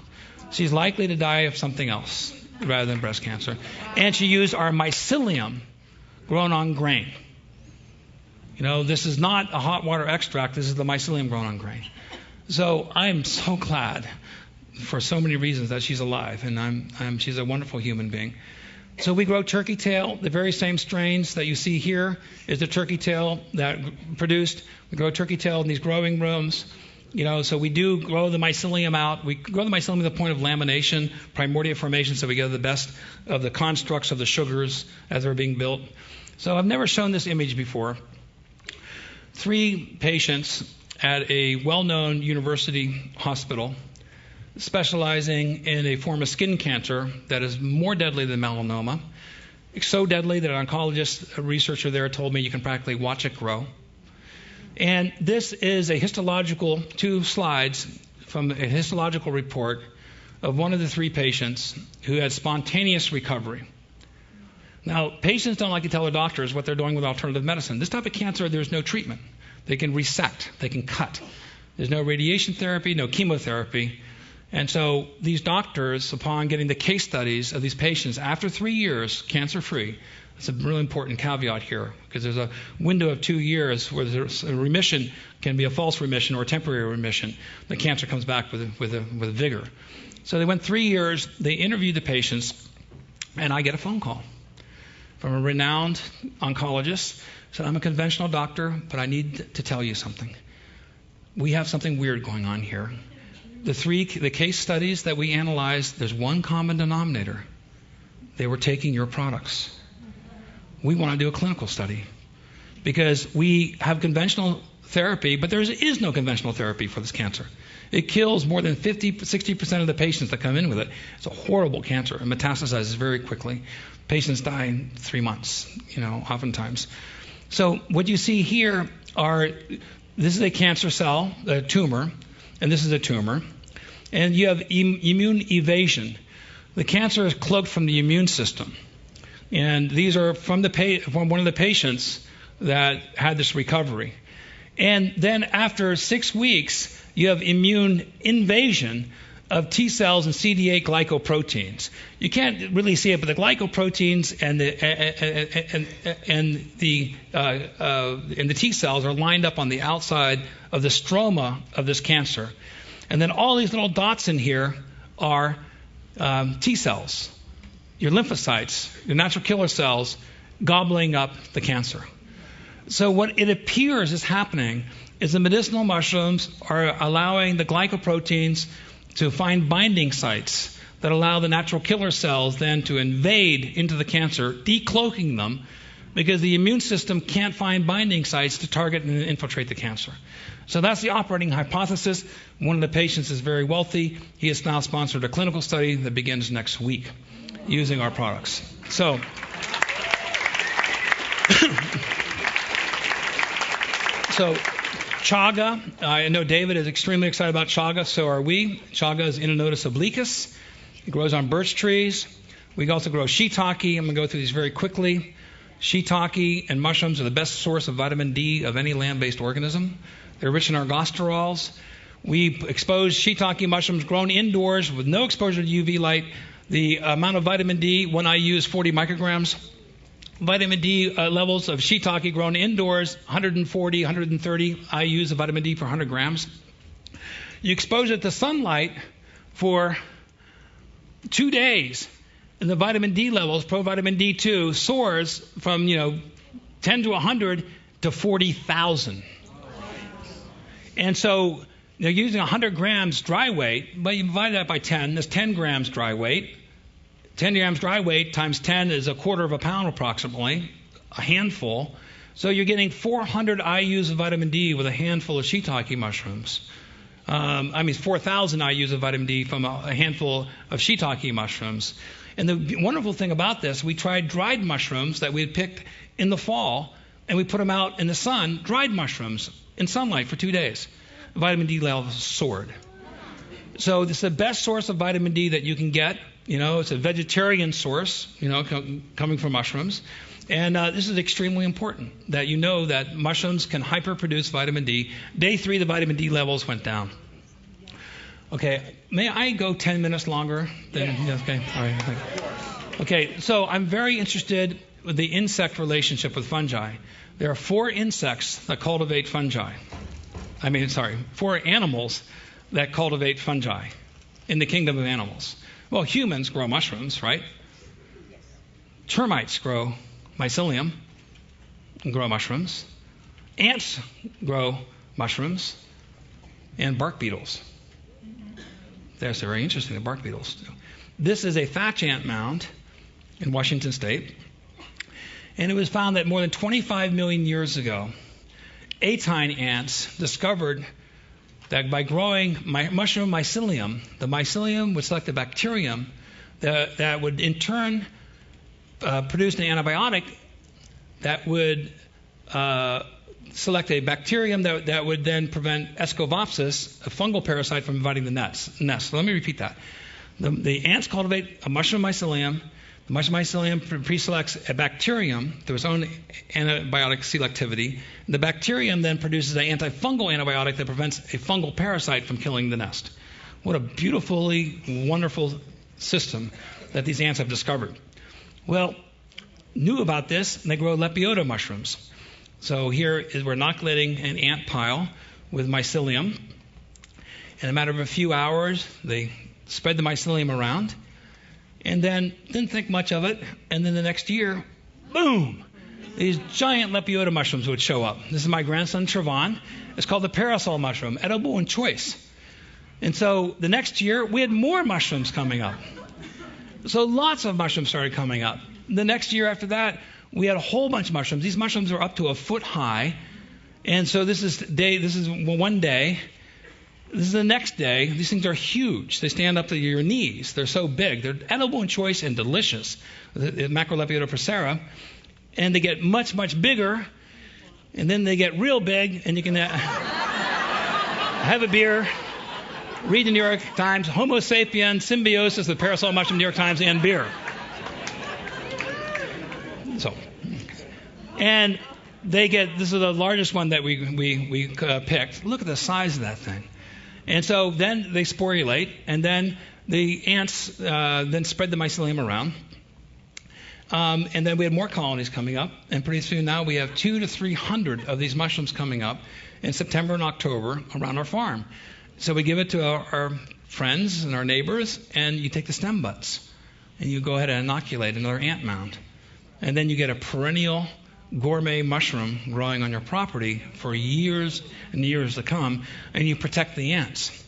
She's likely to die of something else rather than breast cancer. And she used our mycelium grown on grain. This is not a hot water extract. This is the mycelium grown on grain. So I am so glad for so many reasons that she's alive, and she's a wonderful human being. So we grow turkey tail. The very same strains that you see here is the turkey tail that produced. We grow turkey tail in these growing rooms. So we do grow the mycelium out. We grow the mycelium to the point of lamination, primordia formation, so we get the best of the constructs of the sugars as they're being built. So I've never shown this image before. 3 patients at a well-known university hospital specializing in a form of skin cancer that is more deadly than melanoma. It's so deadly that an oncologist, a researcher there, told me you can practically watch it grow. And this is a 2 slides from a histological report of one of the 3 patients who had spontaneous recovery. Now, patients don't like to tell their doctors what they're doing with alternative medicine. This type of cancer, there's no treatment. They can resect. They can cut. There's no radiation therapy, no chemotherapy. And so these doctors, upon getting the case studies of these patients after 3 years cancer-free, it's a really important caveat here because there's a window of 2 years where there's a remission can be a false remission or a temporary remission. The cancer comes back with vigor. So they went 3 years. They interviewed the patients, and I get a phone call from a renowned oncologist. Said, I'm a conventional doctor, but I need to tell you something. We have something weird going on here. The case studies that we analyzed, there's one common denominator. They were taking your products. We want to do a clinical study. because we have conventional therapy, but there is no conventional therapy for this cancer. It kills more than 60% of the patients that come in with it. It's a horrible cancer. It metastasizes very quickly. Patients die in 3 months, oftentimes. So what you see here this is a cancer cell, a tumor, and this is a tumor. And you have immune evasion. The cancer is cloaked from the immune system. And these are from one of the patients that had this recovery. And then after 6 weeks, you have immune invasion of T cells and CD8 glycoproteins. You can't really see it, but the glycoproteins and the T cells are lined up on the outside of the stroma of this cancer. And then all these little dots in here are T cells, your lymphocytes, your natural killer cells, gobbling up the cancer. So what it appears is happening is the medicinal mushrooms are allowing the glycoproteins to find binding sites that allow the natural killer cells then to invade into the cancer, decloaking them, because the immune system can't find binding sites to target and infiltrate the cancer. So that's the operating hypothesis. One of the patients is very wealthy. He has now sponsored a clinical study that begins next week using our products. So chaga, I know David is extremely excited about chaga, so are we. Chaga is Inonotus obliquus. It grows on birch trees. We also grow shiitake. I'm going to go through these very quickly. Shiitake and mushrooms are the best source of vitamin D of any land-based organism. They're rich in ergosterols. We expose shiitake mushrooms grown indoors with no exposure to UV light. The amount of vitamin D, when I use 40 micrograms, vitamin D levels of shiitake grown indoors, 140, 130 IUs of vitamin D per 100 grams. You expose it to sunlight for 2 days, and the vitamin D levels, provitamin D2, soars from 10 to 100 to 40,000. And so they're using 100 grams dry weight, but you divide that by 10. There's 10 grams dry weight. 10 grams dry weight times 10 is a quarter of a pound approximately, a handful. So you're getting 400 IUs of vitamin D with a handful of shiitake mushrooms. 4,000 IUs of vitamin D from a handful of shiitake mushrooms. And the wonderful thing about this, we tried dried mushrooms that we had picked in the fall, and we put them out in the sun, dried mushrooms, in sunlight for 2 days. Vitamin D levels soared. So this is the best source of vitamin D that you can get. It's a vegetarian source, coming from mushrooms. And this is extremely important, that that mushrooms can hyperproduce vitamin D. Day 3, the vitamin D levels went down. Okay, may I go 10 minutes longer? Okay, all right. Okay, so I'm very interested with the insect relationship with fungi. There are 4 insects that cultivate fungi. 4 animals that cultivate fungi in the kingdom of animals. Well, humans grow mushrooms, right? Termites grow mycelium and grow mushrooms. Ants grow mushrooms, and bark beetles. That's very interesting, the bark beetles do. This is a thatch ant mound in Washington State, and it was found that more than 25 million years ago, Atine ants discovered that by growing mushroom mycelium, the mycelium would select a bacterium that would in turn produce an antibiotic that would select a bacterium that would then prevent Escovopsis, a fungal parasite, from invading the nest. So let me repeat that. The ants cultivate a mushroom mycelium. The mushroom mycelium preselects a bacterium through its own antibiotic selectivity. The bacterium then produces an antifungal antibiotic that prevents a fungal parasite from killing the nest. What a beautifully wonderful system that these ants have discovered. Well, knew about this, and they grow Lepiota mushrooms. So here we're inoculating an ant pile with mycelium. In a matter of a few hours, they spread the mycelium around, and then didn't think much of it. And then the next year, boom, these giant Lepiota mushrooms would show up. This is my grandson, Trevon. It's called the parasol mushroom, edible and choice. And so the next year, we had more mushrooms coming up. So lots of mushrooms started coming up. The next year after that, we had a whole bunch of mushrooms. These mushrooms are up to a foot high. And so this is one day. This is the next day. These things are huge. They stand up to your knees. They're so big. They're edible and choice and delicious. The Macrolepioida procera. And they get much, much bigger. And then they get real big. And you can have a beer, read the New York Times, Homo sapien, symbiosis with parasol mushroom, New York Times, and beer. So, and this is the largest one that we picked. Look at the size of that thing. And so then they sporulate, and then the ants then spread the mycelium around. And then we had more colonies coming up, and pretty soon now we have 200 to 300 of these mushrooms coming up in September and October around our farm. So we give it to our friends and our neighbors, and you take the stem butts, and you go ahead and inoculate another ant mound. And then you get a perennial gourmet mushroom growing on your property for years and years to come, and you protect the ants.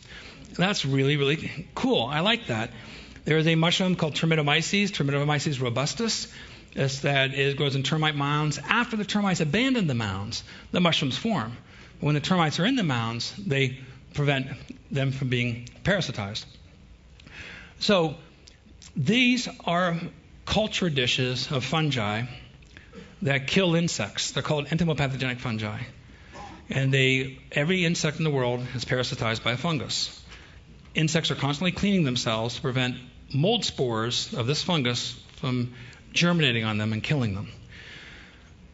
That's really, really cool. I like that. There is a mushroom called Termitomyces robustus. It grows in termite mounds. After the termites abandon the mounds, the mushrooms form. But when the termites are in the mounds, they prevent them from being parasitized. So these are culture dishes of fungi that kill insects. They're called entomopathogenic fungi. And every insect in the world is parasitized by a fungus. Insects are constantly cleaning themselves to prevent mold spores of this fungus from germinating on them and killing them.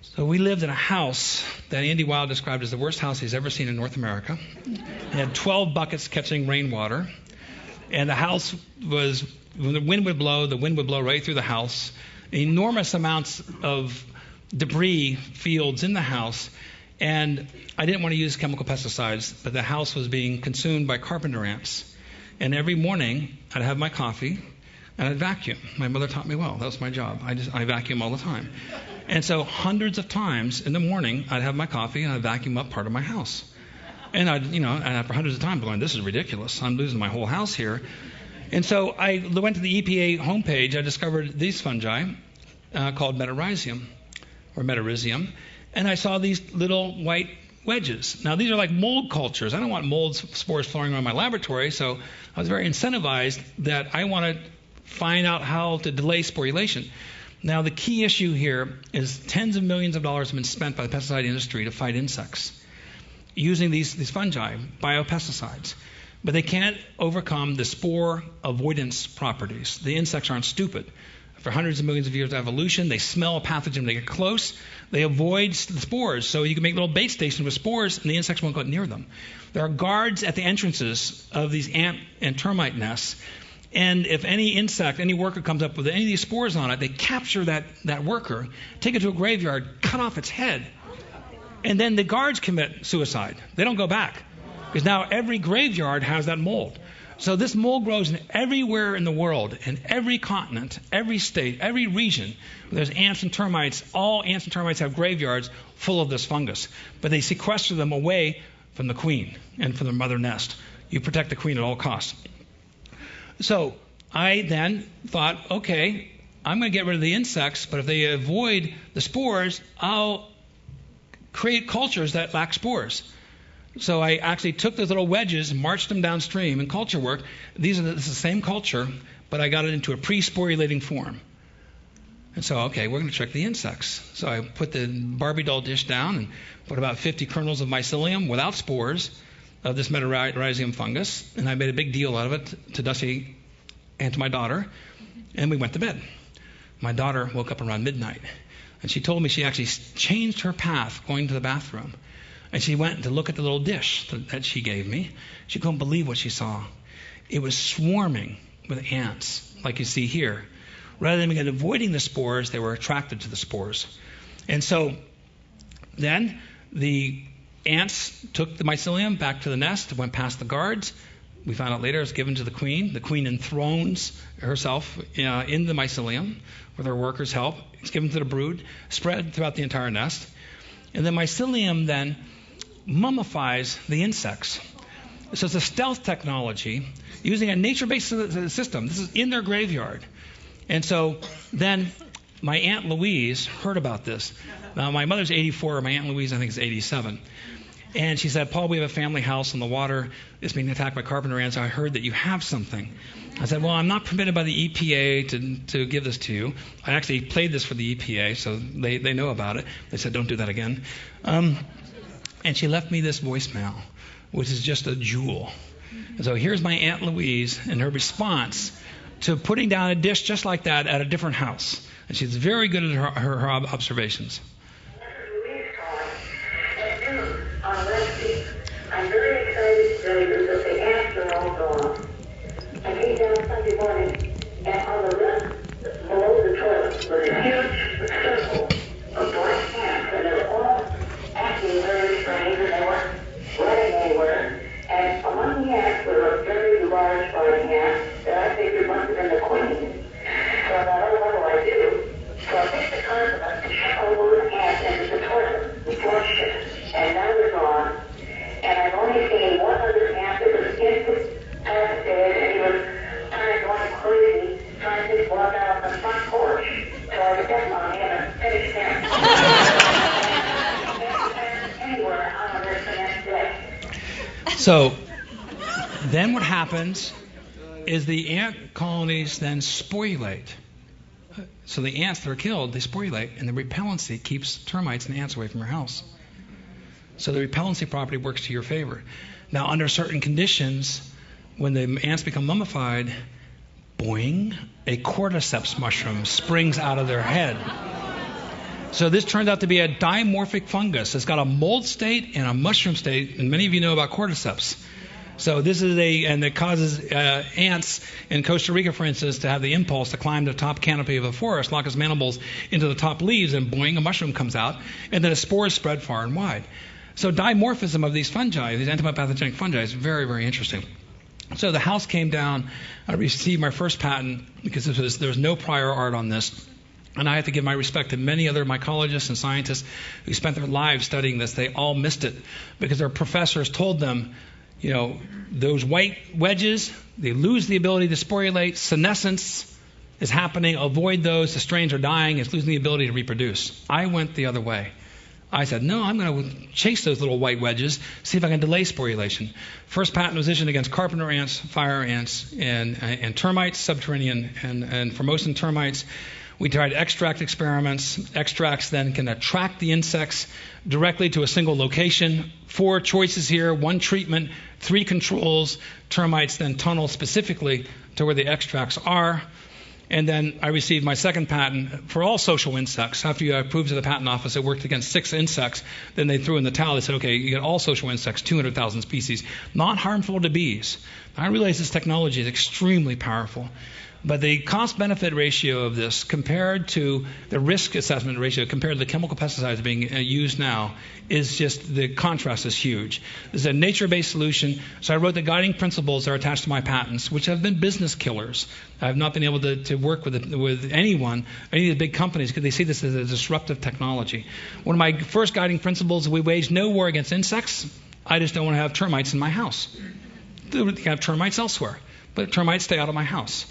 So we lived in a house that Andy Weil described as the worst house he's ever seen in North America. It had 12 buckets catching rainwater. And the house was, when the wind would blow right through the house. Enormous amounts of debris fields in the house. And I didn't want to use chemical pesticides, but the house was being consumed by carpenter ants. And every morning, I'd have my coffee, and I'd vacuum. My mother taught me well. That was my job. I vacuum all the time. And so hundreds of times in the morning, I'd have my coffee, and I'd vacuum up part of my house. And and after hundreds of times, going, this is ridiculous. I'm losing my whole house here. And so I went to the EPA homepage. I discovered these fungi called Metarhizium, and I saw these little white wedges. Now, these are like mold cultures. I don't want mold spores flowing around my laboratory, so I was very incentivized that I want to find out how to delay sporulation. Now, the key issue here is tens of millions of dollars have been spent by the pesticide industry to fight insects using these fungi, biopesticides. But they can't overcome the spore avoidance properties. The insects aren't stupid. For hundreds of millions of years of evolution, they smell a pathogen. They get close. They avoid the spores. So you can make little bait stations with spores, and the insects won't go near them. There are guards at the entrances of these ant and termite nests. And if any insect, any worker comes up with any of these spores on it, they capture that worker, take it to a graveyard, cut off its head. And then the guards commit suicide. They don't go back. Because now every graveyard has that mold. So this mold grows everywhere in the world, in every continent, every state, every region. There's ants and termites. All ants and termites have graveyards full of this fungus. But they sequester them away from the queen and from the mother nest. You protect the queen at all costs. So I then thought, okay, I'm going to get rid of the insects, but if they avoid the spores, I'll create cultures that lack spores. So I actually took those little wedges, marched them downstream in culture work. This is the same culture, but I got it into a pre-sporulating form. And so, okay, we're going to check the insects. So I put the Barbie doll dish down and put about 50 kernels of mycelium without spores of this Metarhizium fungus. And I made a big deal out of it to Dusty and to my daughter. And we went to bed. My daughter woke up around midnight. And she told me she actually changed her path going to the bathroom. And she went to look at the little dish that she gave me. She couldn't believe what she saw. It was swarming with ants, like you see here. Rather than avoiding the spores, they were attracted to the spores. And so then the ants took the mycelium back to the nest, went past the guards. We found out later it was given to the queen. The queen enthrones herself in the mycelium with her workers' help. It's given to the brood, spread throughout the entire nest. And the mycelium then mummifies the insects. So it's a stealth technology using a nature-based system. This is in their graveyard. And so then my Aunt Louise heard about this. Now, my mother's 84. My Aunt Louise, I think, is 87. And she said, Paul, we have a family house on the water. It's being attacked by carpenter ants. I heard that you have something. I said, well, I'm not permitted by the EPA to give this to you. I actually played this for the EPA, so they know about it. They said, don't do that again. And she left me this voicemail, which is just a jewel. And so here's my Aunt Louise and her response to putting down a dish just like that at a different house. And she's very good at her observations. I'm very excited to tell you that the ants are all gone. I came down Sunday morning, and on the left, below the toilet, was a huge circle of black ants, and they were all acting very strange, and they weren't running anywhere. And among the ants was a very large flying ant that I figured must have been the queen. So I thought, oh, what do I do? So I picked the carpet up and shut all those ants into the toilet and flushed it. And now they're gone. And I've only seen one other ant that was in the past day, and he was kind of going crazy, trying to walk out on the front porch. So I was definitely on him and finished him. Anywhere on this the next day. So then what happens is the ant colonies then sporulate. So the ants that are killed, they sporulate, and the repellency keeps termites and ants away from your house. So the repellency property works to your favor. Now, under certain conditions, when the ants become mummified, boing, a cordyceps mushroom springs out of their head. So this turned out to be a dimorphic fungus. It's got a mold state and a mushroom state, and many of you know about cordyceps. So this is and it causes ants in Costa Rica, for instance, to have the impulse to climb the top canopy of a forest, lock its mandibles into the top leaves, and boing, a mushroom comes out, and then the spores spread far and wide. So dimorphism of these fungi, these antipathogenic fungi, is very, very interesting. So the house came down. I received my first patent because there was no prior art on this. And I have to give my respect to many other mycologists and scientists who spent their lives studying this. They all missed it because their professors told them, you know, those white wedges, they lose the ability to sporulate. Senescence is happening. Avoid those. The strains are dying. It's losing the ability to reproduce. I went the other way. I said, no, I'm going to chase those little white wedges, see if I can delay sporulation. First patent was issued against carpenter ants, fire ants, and termites, subterranean and Formosan termites. We tried extract experiments. Extracts then can attract the insects directly to a single location. 4 choices here, 1 treatment, 3 controls. Termites then tunnel specifically to where the extracts are. And then I received my second patent for all social insects. After you proved to the patent office it worked against 6 insects, then they threw in the towel. They said, okay, you get all social insects, 200,000 species, not harmful to bees. I realize this technology is extremely powerful. But the cost-benefit ratio of this compared to the risk assessment ratio compared to the chemical pesticides being used now is just, the contrast is huge. This is a nature-based solution. So I wrote the guiding principles that are attached to my patents, which have been business killers. I've not been able to work with anyone, any of the big companies, because they see this as a disruptive technology. One of my first guiding principles is we wage no war against insects. I just don't want to have termites in my house. You can have termites elsewhere, but termites stay out of my house.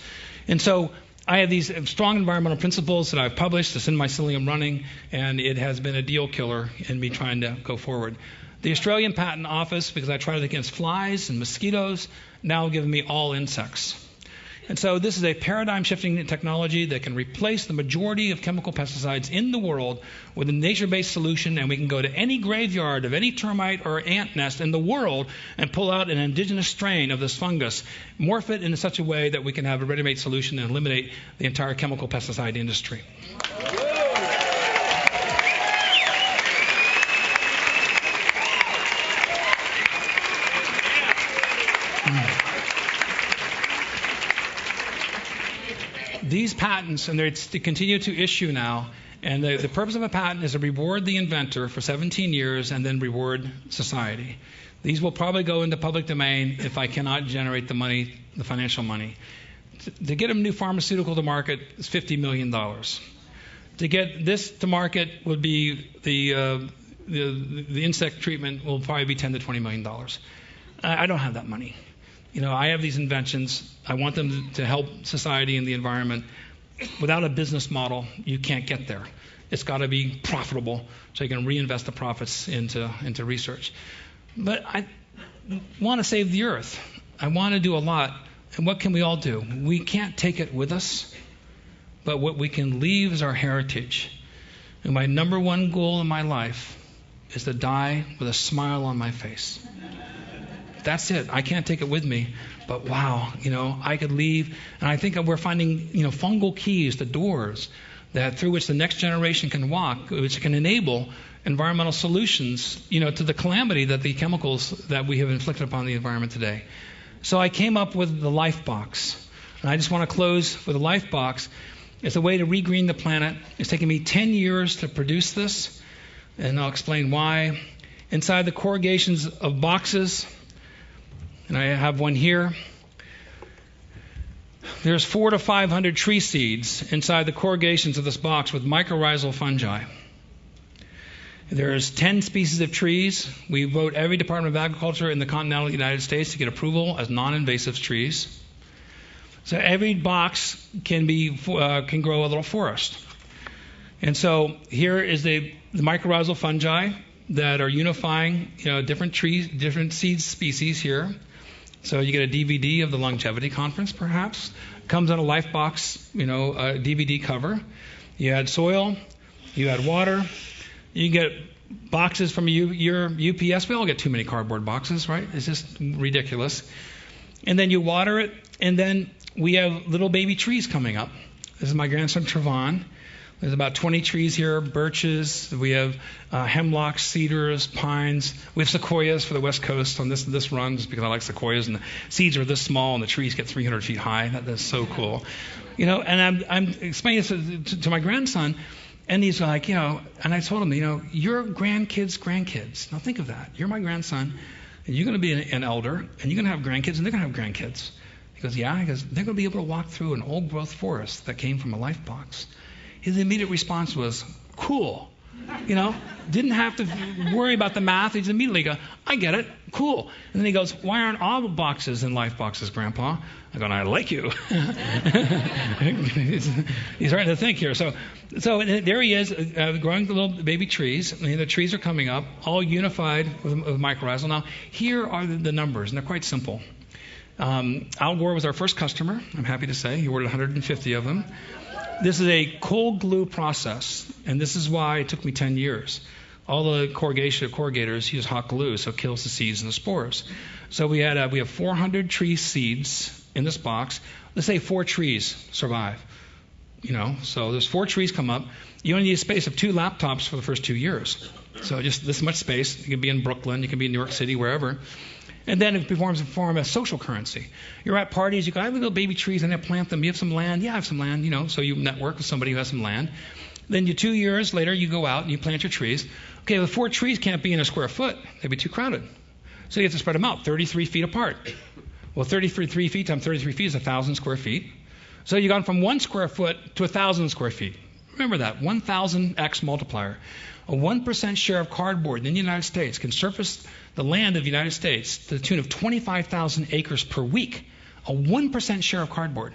And so I have these strong environmental principles that I've published. It's in Mycelium Running, and it has been a deal killer in me trying to go forward. The Australian Patent Office, because I tried it against flies and mosquitoes, now giving me all insects. And so this is a paradigm-shifting technology that can replace the majority of chemical pesticides in the world with a nature-based solution, and we can go to any graveyard of any termite or ant nest in the world and pull out an indigenous strain of this fungus, morph it in such a way that we can have a ready-made solution and eliminate the entire chemical pesticide industry. These patents, and they continue to issue now, and the purpose of a patent is to reward the inventor for 17 years and then reward society. These will probably go into public domain if I cannot generate the money, the financial money. To get a new pharmaceutical to market is $50 million. To get this to market would be the insect treatment will probably be $10 to $20 million. I don't have that money. You know, I have these inventions. I want them to help society and the environment. without a business model, you can't get there. It's got to be profitable so you can reinvest the profits into research. But I want to save the earth. I want to do a lot. And what can we all do? We can't take it with us, but what we can leave is our heritage. And my number one goal in my life is to die with a smile on my face. That's it. I can't take it with me. But wow, I could leave. And I think we're finding, fungal keys to doors that through which the next generation can walk, which can enable environmental solutions, to the calamity that the chemicals that we have inflicted upon the environment today. So I came up with the Life Box. And I just want to close with the Life Box. It's a way to regreen the planet. It's taken me 10 years to produce this, and I'll explain why. Inside the corrugations of boxes, and I have one here, there's 400 to 500 tree seeds inside the corrugations of this box with mycorrhizal fungi. There's 10 species of trees. We vote every Department of Agriculture in the continental United States to get approval as non-invasive trees. So every box can grow a little forest. And so here is the mycorrhizal fungi that are unifying, different trees, different seed species here. So you get a DVD of the Longevity Conference, perhaps. Comes on a Life Box, a DVD cover. You add soil, you add water. You get boxes from your UPS. We all get too many cardboard boxes, right? It's just ridiculous. And then you water it, and then we have little baby trees coming up. This is my grandson, Trevon. There's about 20 trees here, birches. We have hemlocks, cedars, pines. We have sequoias for the West Coast on this run, just because I like sequoias. And the seeds are this small, and the trees get 300 feet high. That's so cool. And I'm explaining this to my grandson, and he's like, and I told him, your grandkids. Now think of that. You're my grandson, and you're going to be an elder, and you're going to have grandkids, and they're going to have grandkids. He goes, yeah. He goes, they're going to be able to walk through an old-growth forest that came from a Life Box. His immediate response was, cool. Didn't have to worry about the math. He just immediately go, I get it, cool. And then he goes, why aren't all boxes in Life Boxes, Grandpa? I go, I like you. He's starting to think here. So there he is, growing the little baby trees. And the trees are coming up, all unified with mycorrhizal. Now, here are the numbers, and they're quite simple. Al Gore was our first customer, I'm happy to say. He ordered 150 of them. This is a cold glue process, and this is why it took me 10 years. All the corrugators use hot glue, so it kills the seeds and the spores. So we have 400 tree seeds in this box. Let's say 4 trees survive. So there's 4 trees come up. You only need a space of 2 laptops for the first 2 years. So just this much space. You can be in Brooklyn, you can be in New York City, wherever. And then it forms a social currency. You're at parties, you go, I have little baby trees, and I plant them. You have some land? Yeah, I have some land, so you network with somebody who has some land. Then 2 years later, you go out and you plant your trees. Okay, the 4 trees can't be in a square foot. They'd be too crowded. So you have to spread them out 33 feet apart. Well, 33 feet times 33 feet is 1,000 square feet. So you've gone from 1 square foot to 1,000 square feet. Remember that, 1,000x multiplier. A 1% share of cardboard in the United States can surface the land of the United States to the tune of 25,000 acres per week. A 1% share of cardboard.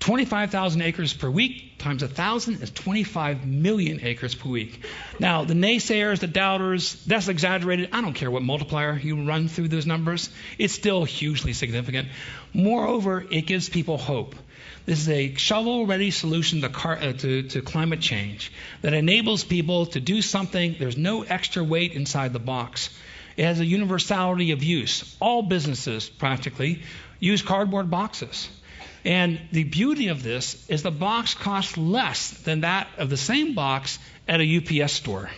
25,000 acres per week times 1,000 is 25 million acres per week. Now, the naysayers, the doubters, that's exaggerated. I don't care what multiplier you run through those numbers. It's still hugely significant. Moreover, it gives people hope. This is a shovel-ready solution to climate change that enables people to do something. There's no extra weight inside the box. It has a universality of use. All businesses, practically, use cardboard boxes. And the beauty of this is the box costs less than that of the same box at a UPS store.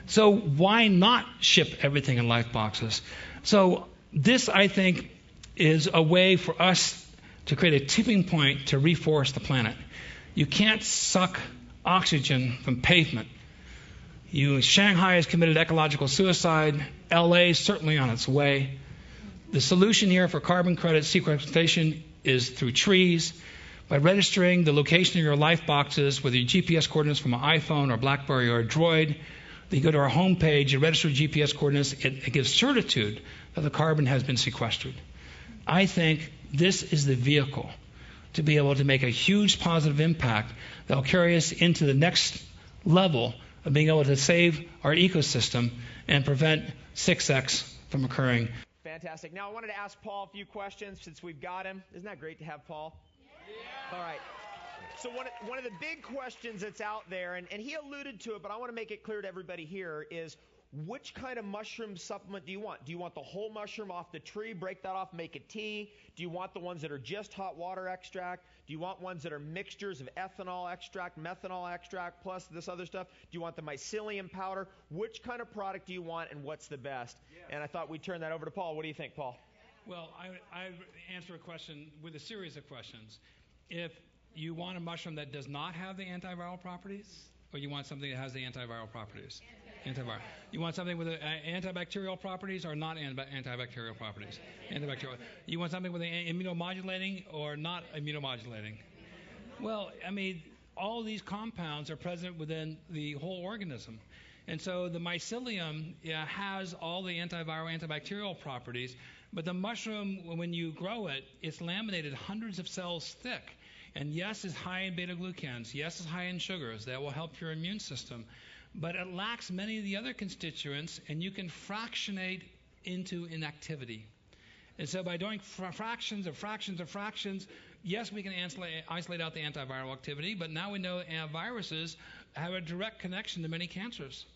So why not ship everything in Life Boxes? So this, I think, is a way for us to create a tipping point to reforest the planet. You can't suck oxygen from pavement. Shanghai has committed ecological suicide. LA is certainly on its way. The solution here for carbon credit sequestration is through trees. By registering the location of your Life Boxes with your GPS coordinates from an iPhone or BlackBerry or a Droid, you go to our homepage, you register GPS coordinates, it gives certitude that the carbon has been sequestered. I think this is the vehicle to be able to make a huge positive impact that will carry us into the next level of being able to save our ecosystem and prevent 6X from occurring. Fantastic. Now I wanted to ask Paul a few questions since we've got him. Isn't that great to have Paul? Yeah. All right. So one of the big questions that's out there, and he alluded to it, but I want to make it clear to everybody here, is which kind of mushroom supplement do you want? Do you want the whole mushroom off the tree, break that off, make a tea? Do you want the ones that are just hot water extract? Do you want ones that are mixtures of ethanol extract, methanol extract, plus this other stuff? Do you want the mycelium powder? Which kind of product do you want, and what's the best? Yeah. And I thought we'd turn that over to Paul. What do you think, Paul? Well, I answer a question with a series of questions. If you want a mushroom that does not have the antiviral properties, or you want something that has the antiviral properties? Antiviral. You want something with antibacterial properties or not antibacterial properties? Antibacterial. You want something with immunomodulating or not immunomodulating? Well, I mean, all these compounds are present within the whole organism. And so the mycelium has all the antiviral, antibacterial properties, but the mushroom, when you grow it, it's laminated hundreds of cells thick. And yes, it's high in beta-glucans. Yes, it's high in sugars. That will help your immune system. But it lacks many of the other constituents, and you can fractionate into inactivity. And so by doing fractions, yes, we can isolate out the antiviral activity, but now we know viruses have a direct connection to many cancers.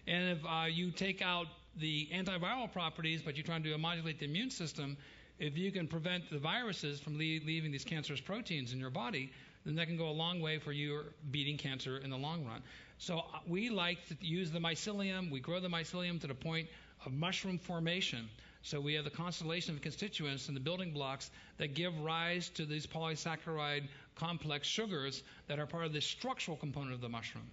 And if you take out the antiviral properties, but you're trying to modulate the immune system, if you can prevent the viruses from leaving these cancerous proteins in your body, then that can go a long way for you beating cancer in the long run. So we like to use the mycelium. We grow the mycelium to the point of mushroom formation. So we have the constellation of constituents and the building blocks that give rise to these polysaccharide complex sugars that are part of the structural component of the mushroom.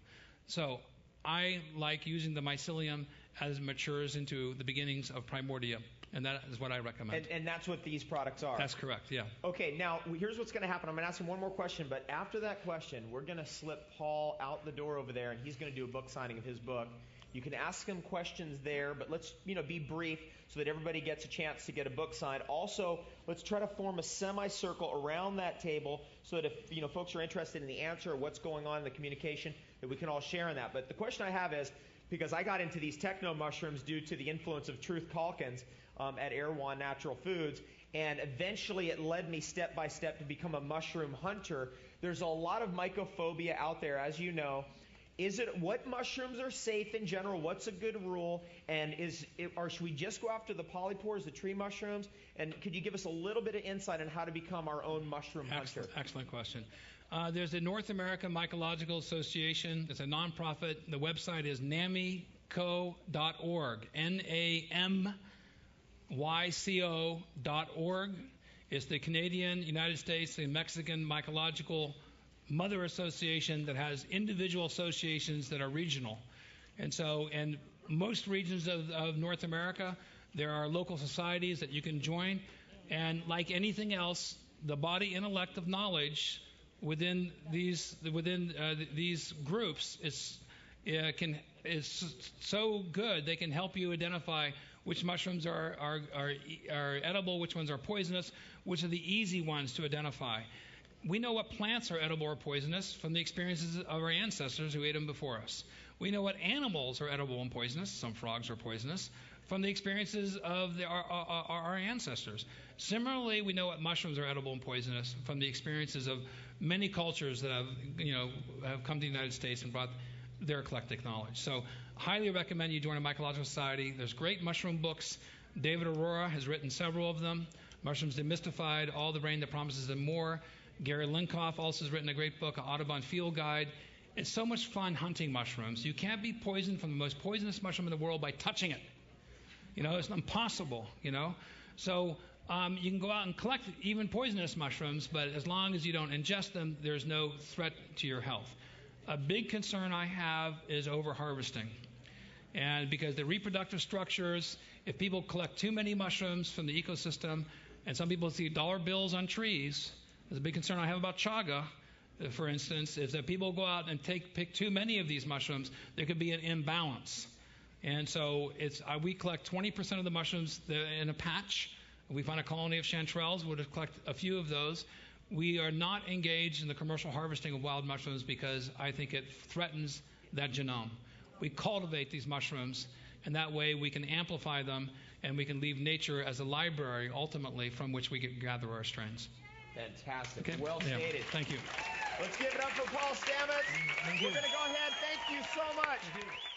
So I like using the mycelium as it matures into the beginnings of primordia. And that is what I recommend. And that's what these products are? That's correct, yeah. Okay, now here's what's going to happen. I'm going to ask him one more question, but after that question, we're going to slip Paul out the door over there, and he's going to do a book signing of his book. You can ask him questions there, but let's be brief so that everybody gets a chance to get a book signed. Also, let's try to form a semicircle around that table so that if folks are interested in the answer or what's going on in the communication, that we can all share in that. But the question I have is, because I got into these techno mushrooms due to the influence of Truth Calkins at Erewhon Natural Foods, and eventually it led me step by step to become a mushroom hunter. There's a lot of mycophobia out there, as you know. What mushrooms are safe in general? What's a good rule? And should we just go after the polypores, the tree mushrooms? And could you give us a little bit of insight on how to become our own mushroom hunter? Excellent question. There's the North American Mycological Association. It's a nonprofit. The website is namyco.org. NAMYCO.org. It's the Canadian, United States, and Mexican Mycological Mother Association that has individual associations that are regional. And so in most regions of North America, there are local societies that you can join. And like anything else, the body intellect of knowledge within these groups is so good they can help you identify which mushrooms are edible, which ones are poisonous, which are the easy ones to identify. We know what plants are edible or poisonous from the experiences of our ancestors who ate them before us. We know what animals are edible and poisonous. Some frogs are poisonous from the experiences of our ancestors. Similarly, we know what mushrooms are edible and poisonous from the experiences of many cultures that have come to the United States and brought their eclectic knowledge. So highly recommend you join a mycological society. There's great mushroom books. David Aurora has written several of them. Mushrooms Demystified, All the Rain That Promises and More. Gary Linkoff also has written a great book, Audubon Field Guide. It's so much fun hunting mushrooms. You can't be poisoned from the most poisonous mushroom in the world by touching it. It's impossible, So you can go out and collect even poisonous mushrooms, but as long as you don't ingest them, there's no threat to your health. A big concern I have is over-harvesting. And because the reproductive structures, if people collect too many mushrooms from the ecosystem, and some people see dollar bills on trees, there's a big concern I have about chaga, for instance, is that people go out and pick too many of these mushrooms, there could be an imbalance. And so we collect 20% of the mushrooms in a patch. We find a colony of chanterelles, we'll collect a few of those. We are not engaged in the commercial harvesting of wild mushrooms because I think it threatens that genome. We cultivate these mushrooms, and that way we can amplify them, and we can leave nature as a library, ultimately, from which we can gather our strains. Fantastic. Okay? Well stated. Thank you. Let's give it up for Paul Stamets. We're going to go ahead. Thank you so much.